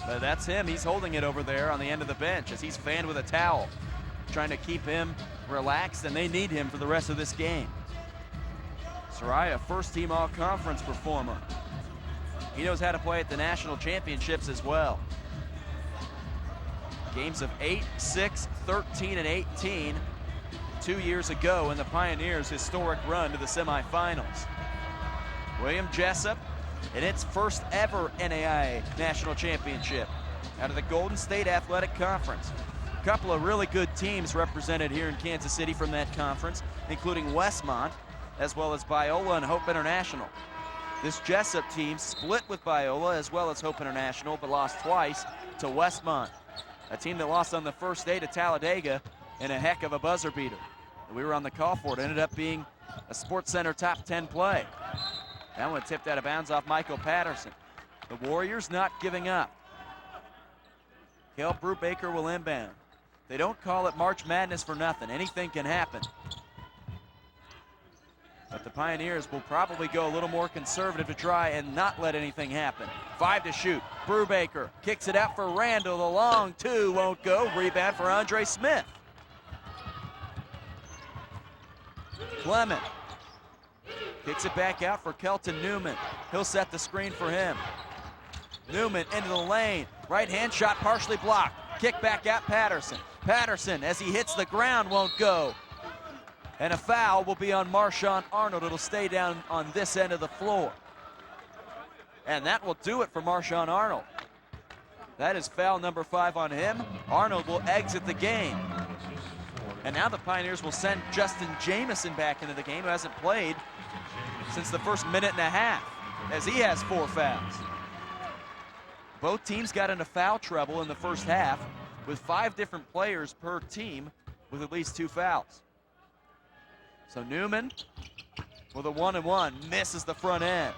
But that's him. He's holding it over there on the end of the bench as he's fanned with a towel, trying to keep him relaxed, and they need him for the rest of this game. Sarai, a first-team all-conference performer. He knows how to play at the national championships as well. Games of 8, 6, 13, and 18 2 years ago in the Pioneers' historic run to the semifinals. William Jessup in its first ever NAIA national championship out of the Golden State Athletic Conference. A couple of really good teams represented here in Kansas City from that conference, including Westmont, as well as Biola and Hope International. This Jessup team split with Biola as well as Hope International, but lost twice to Westmont, a team that lost on the first day to Talladega in a heck of a buzzer beater. We were on the call for it. Ended up being a SportsCenter top 10 play. That one tipped out of bounds off Michael Patterson. The Warriors not giving up. Cale Brubaker will inbound. They don't call it March Madness for nothing. Anything can happen. But the Pioneers will probably go a little more conservative to try and not let anything happen. 5 to shoot. Brubaker kicks it out for Randall. The long 2 won't go. Rebound for Andre Smith. Clement kicks it back out for Kelton Newman. He'll set the screen for him. Newman into the lane. Right hand shot partially blocked. Kick back out Patterson. Patterson, as he hits the ground, won't go. And a foul will be on Marshawn Arnold. It'll stay down on this end of the floor. And that will do it for Marshawn Arnold. That is foul number 5 on him. Arnold will exit the game. And now the Pioneers will send Justin Jamison back into the game, who hasn't played since the first minute and a half, as he has 4 fouls. Both teams got into foul trouble in the first half, with 5 different players per team with at least 2 fouls. So Newman with a 1-and-1 misses the front end,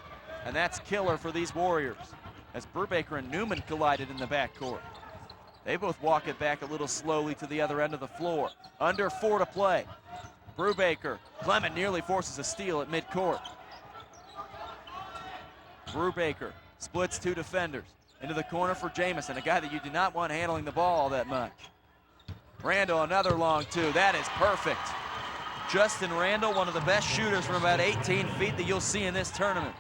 and that's killer for these Warriors, as Brubaker and Newman collided in the backcourt. They both walk it back a little slowly to the other end of the floor. Under 4 to play. Brubaker, Clement nearly forces a steal at midcourt. Brubaker splits 2 defenders. Into the corner for Jamison, a guy that you do not want handling the ball all that much. Randall, another long 2. That is perfect. Justin Randall, one of the best shooters from about 18 feet that you'll see in this tournament.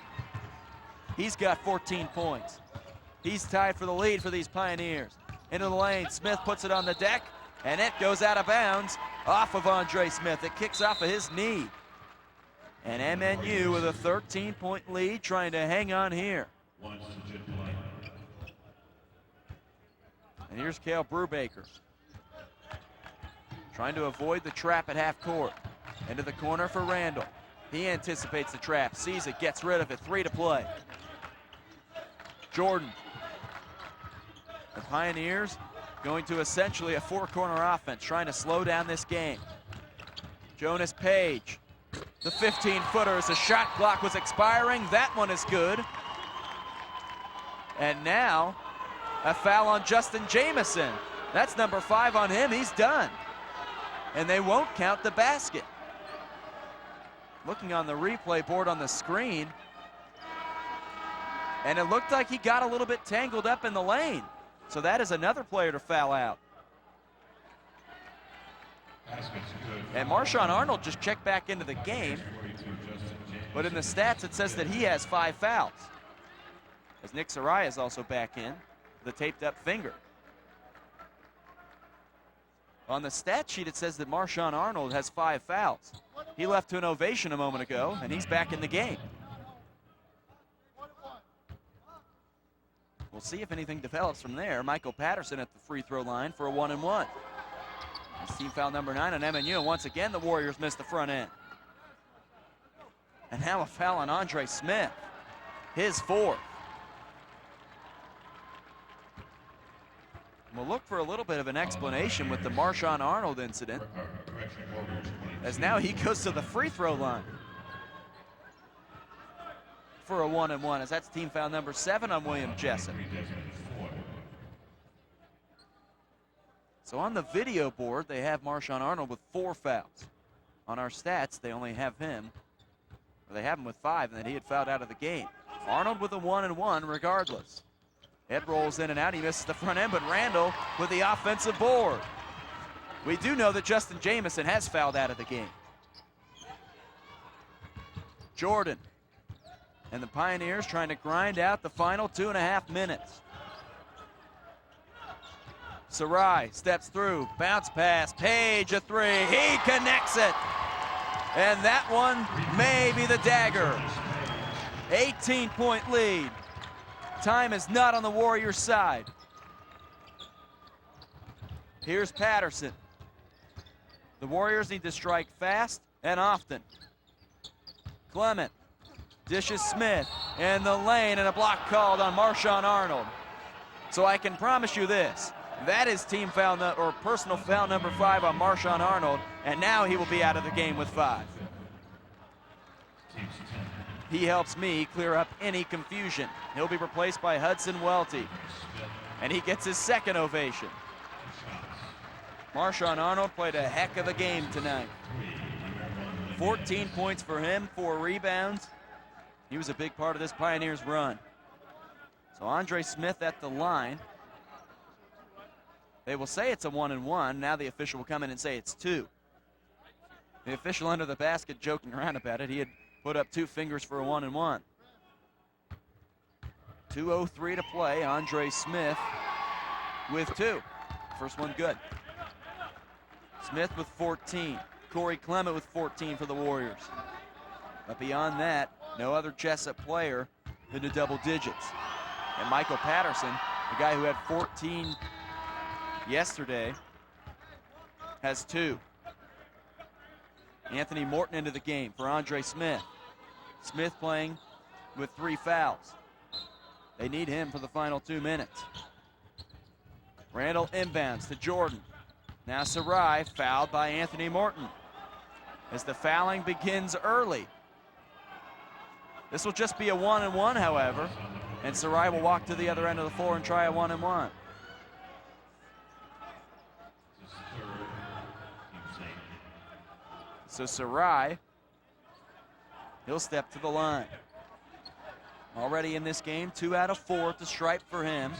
He's got 14 points. He's tied for the lead for these Pioneers. Into the lane, Smith puts it on the deck, and it goes out of bounds off of Andre Smith. It kicks off of his knee. And MNU with a 13-point lead, trying to hang on here. And here's Cale Brubaker, trying to avoid the trap at half court. Into the corner for Randall. He anticipates the trap, sees it, gets rid of it. 3 to play. Jordan. The Pioneers going to essentially a 4-corner offense, trying to slow down this game. Jonas Page, the 15-footer, as the shot clock was expiring. That one is good. And now a foul on Justin Jamison. That's number 5 on him. He's done. And they won't count the basket. Looking on the replay board on the screen, and it looked like he got a little bit tangled up in the lane. So that is another player to foul out. And Marshawn Arnold just checked back into the game, but in the stats it says that he has 5 fouls. As Nick Soraya is also back in, the taped up finger. On the stat sheet, it says that Marshawn Arnold has 5 fouls. He left to an ovation a moment ago, and he's back in the game. We'll see if anything develops from there. Michael Patterson at the free throw line for a 1-and-1. That's team foul number 9 on MNU, and once again the Warriors miss the front end. And now a foul on Andre Smith, his 4th. We'll look for a little bit of an explanation with the Marshawn Arnold incident, as now he goes to the free throw line for a 1-and-1, as that's team foul number 7 on William Jessup. So on the video board, they have Marshawn Arnold with 4 fouls. On our stats, they only have him, or they have him with 5, and that he had fouled out of the game. Arnold with a 1-and-1 regardless. It rolls in and out. He misses the front end, but Randall with the offensive board. We do know that Justin Jamison has fouled out of the game. Jordan and the Pioneers trying to grind out the final 2.5 minutes. Sarai steps through, bounce pass, Page a 3, he connects it. And that one may be the dagger. 18-point lead. Time is not on the Warriors' side. Here's Patterson. The Warriors need to strike fast and often. Clement dishes Smith in the lane, and a block called on Marshawn Arnold. So I can promise you this, that is team foul or personal foul number 5 on Marshawn Arnold, and now he will be out of the game with 5. He helps me clear up any confusion. He'll be replaced by Hudson Welty. and he gets his second ovation. Marshawn Arnold played a heck of a game tonight. 14 points for him, 4 rebounds. He was a big part of this Pioneers run. So Andre Smith at the line. They will say it's a 1-and-1. Now the official will come in and say it's 2. The official under the basket joking around about it. He had put up 2 fingers for a 1-and-1. 2:03 to play. Andre Smith with 2. First one good. Smith with 14. Corey Clement with 14 for the Warriors. But beyond that, no other Jessup player in the double digits. And Michael Patterson, the guy who had 14 yesterday, has 2. Anthony Morton into the game for Andre Smith. Smith playing with 3 fouls. They need him for the final 2 minutes. Randall inbounds to Jordan. Now Sarai fouled by Anthony Morton. As the fouling begins early. This will just be a 1-and-1, however, and Sarai will walk to the other end of the floor and try a 1-and-1. So Sarai, he'll step to the line. Already in this game, 2 out of 4 at the stripe for him.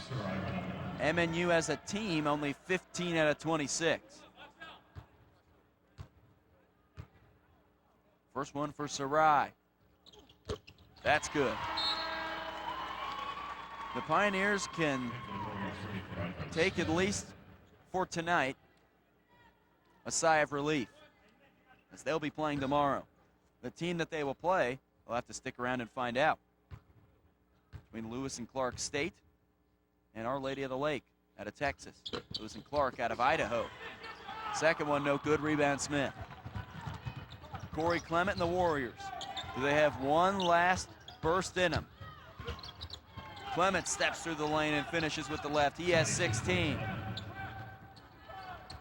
MNU as a team, only 15 out of 26. First one for Sarai. That's good. The Pioneers can take, at least for tonight, a sigh of relief, as they'll be playing tomorrow. The team that they will play, we'll have to stick around and find out. Between Lewis and Clark State and Our Lady of the Lake out of Texas. Lewis and Clark out of Idaho. Second one, no good. Rebound Smith. Corey Clement and the Warriors. Do they have one last burst in them? Clement steps through the lane and finishes with the left. He has 16.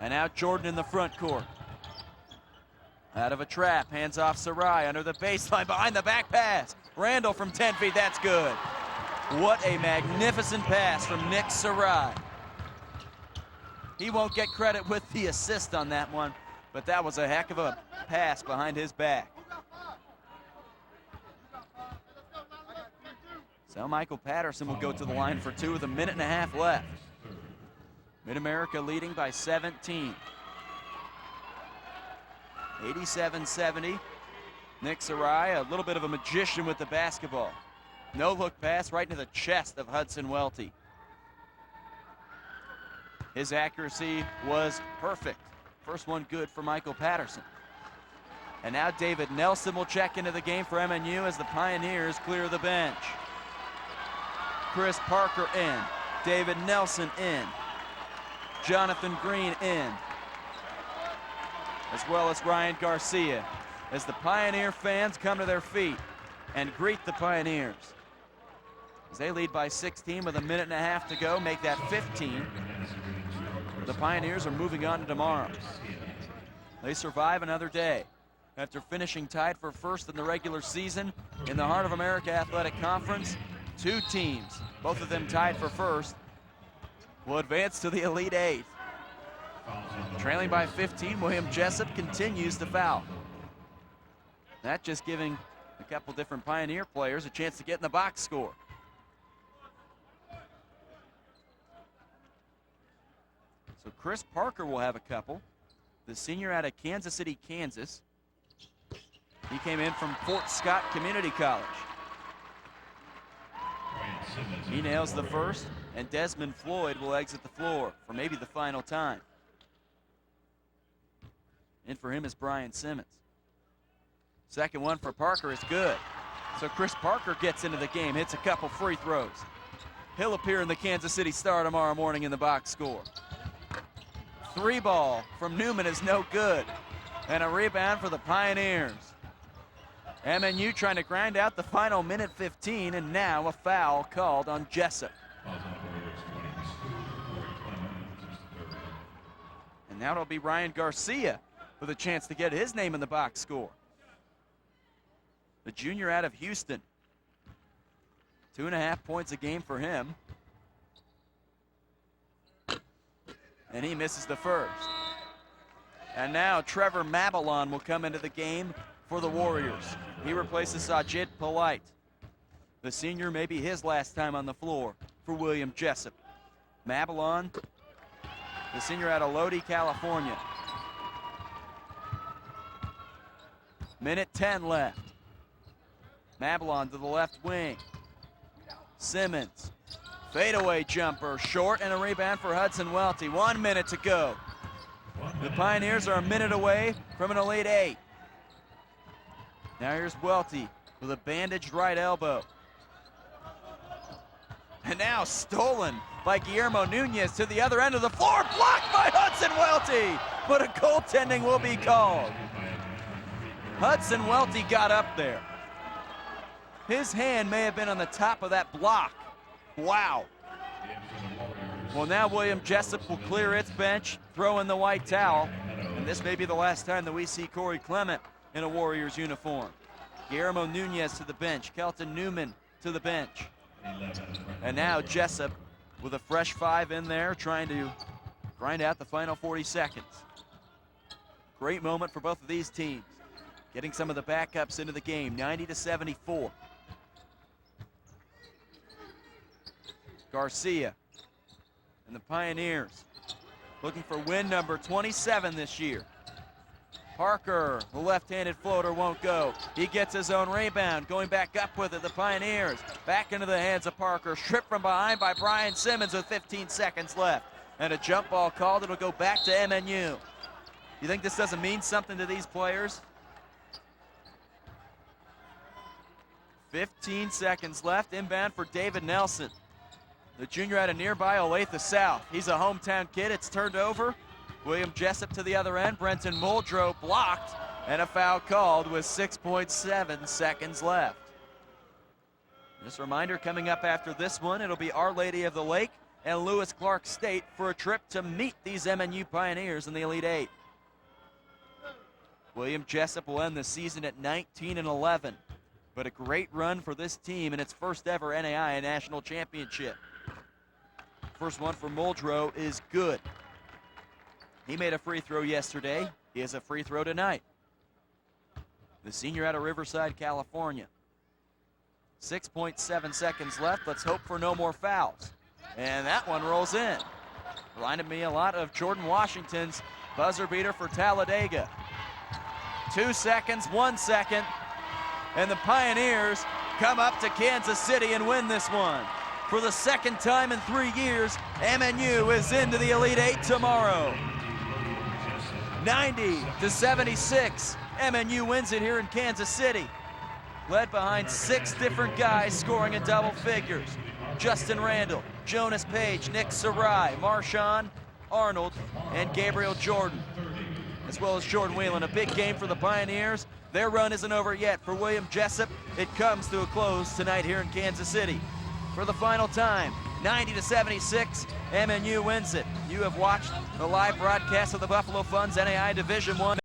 And now Jordan in the front court. Out of a trap, hands off Sarai under the baseline, behind the back pass. Randall from 10 feet, that's good. What a magnificent pass from Nick Sarai. He won't get credit with the assist on that one, but that was a heck of a pass behind his back. So Michael Patterson will go to the line for 2 with a minute and a half left. Mid-America leading by 17. 87-70. Nick Sarai, a little bit of a magician with the basketball. No look pass right into the chest of Hudson Welty. His accuracy was perfect. First one good for Michael Patterson. And now David Nelson will check into the game for MNU as the Pioneers clear the bench. Chris Parker in. David Nelson in. Jonathan Green in. As well as Ryan Garcia, as the Pioneer fans come to their feet and greet the Pioneers. As they lead by 16 with a minute and a half to go, make that 15. The Pioneers are moving on to tomorrow. They survive another day after finishing tied for first in the regular season in the Heart of America Athletic Conference. 2 teams, both of them tied for first, will advance to the Elite 8. Trailing by 15, William Jessup continues to foul. That just giving a couple different Pioneer players a chance to get in the box score. So Chris Parker will have a couple. The senior out of Kansas City, Kansas. He came in from Fort Scott Community College. He nails the first, and Desmond Floyd will exit the floor for maybe the final time. In for him is Brian Simmons. Second one for Parker is good. So Chris Parker gets into the game, hits a couple free throws. He'll appear in the Kansas City Star tomorrow morning in the box score. 3 ball from Newman is no good. And a rebound for the Pioneers. MNU trying to grind out the final minute 15, and now a foul called on Jessup. And now it'll be Ryan Garcia with a chance to get his name in the box score. The junior out of Houston. 2.5 points a game for him. and he misses the first. And now Trevor Mabalon will come into the game for the Warriors. He replaces Sajid Polite. The senior may be his last time on the floor for William Jessup. Mabalon, the senior out of Lodi, California. Minute 10 left. Mabalon to the left wing. Simmons, fadeaway jumper, short, and a rebound for Hudson Welty. 1 minute to go. The Pioneers are a minute away from an Elite Eight. Now here's Welty with a bandaged right elbow. And now stolen by Guillermo Nunez to the other end of the floor, blocked by Hudson Welty, but a goaltending will be called. Hudson Welty got up there. His hand may have been on the top of that block. Wow. Well, now William Jessup will clear its bench, throw in the white towel, and this may be the last time that we see Corey Clement in a Warriors uniform. Guillermo Nunez to the bench, Kelton Newman to the bench. And now Jessup with a fresh 5 in there, trying to grind out the final 40 seconds. Great moment for both of these teams, getting some of the backups into the game, 90-74. Garcia and the Pioneers looking for win number 27 this year. Parker, the left-handed floater won't go. He gets his own rebound, going back up with it. The Pioneers back into the hands of Parker. Stripped from behind by Brian Simmons with 15 seconds left. And a jump ball called. It'll go back to MNU. You think this doesn't mean something to these players? 15 seconds left. Inbound for David Nelson, the junior out of nearby Olathe South. He's a hometown kid. It's turned over. William Jessup to the other end. Brenton Muldrow blocked, and a foul called with 6.7 seconds left. Just a reminder, coming up after this one, it'll be Our Lady of the Lake and Lewis Clark State for a trip to meet these MNU Pioneers in the Elite Eight. William Jessup will end the season at 19-11, but a great run for this team in its first ever NAIA National Championship. First one for Muldrow is good. He made a free throw yesterday. He has a free throw tonight. The senior out of Riverside, California. 6.7 seconds left. Let's hope for no more fouls. And that one rolls in. Reminded me a lot of Jordan Washington's buzzer beater for Talladega. 2 seconds, 1 second, and the Pioneers come up to Kansas City and win this one. For the second time in 3 years, MNU is into the Elite Eight tomorrow. 90-76, MNU wins it here in Kansas City. Led behind 6 different guys scoring in double figures. Justin Randall, Jonas Page, Nick Sarai, Marshawn Arnold, and Gabriel Jordan, as well as Jordan Whelan. A big game for the Pioneers. Their run isn't over yet. For William Jessup, it comes to a close tonight here in Kansas City. For the final time, 90-76, MNU wins it. You have watched the live broadcast of the Buffalo Fun's NAIA Division I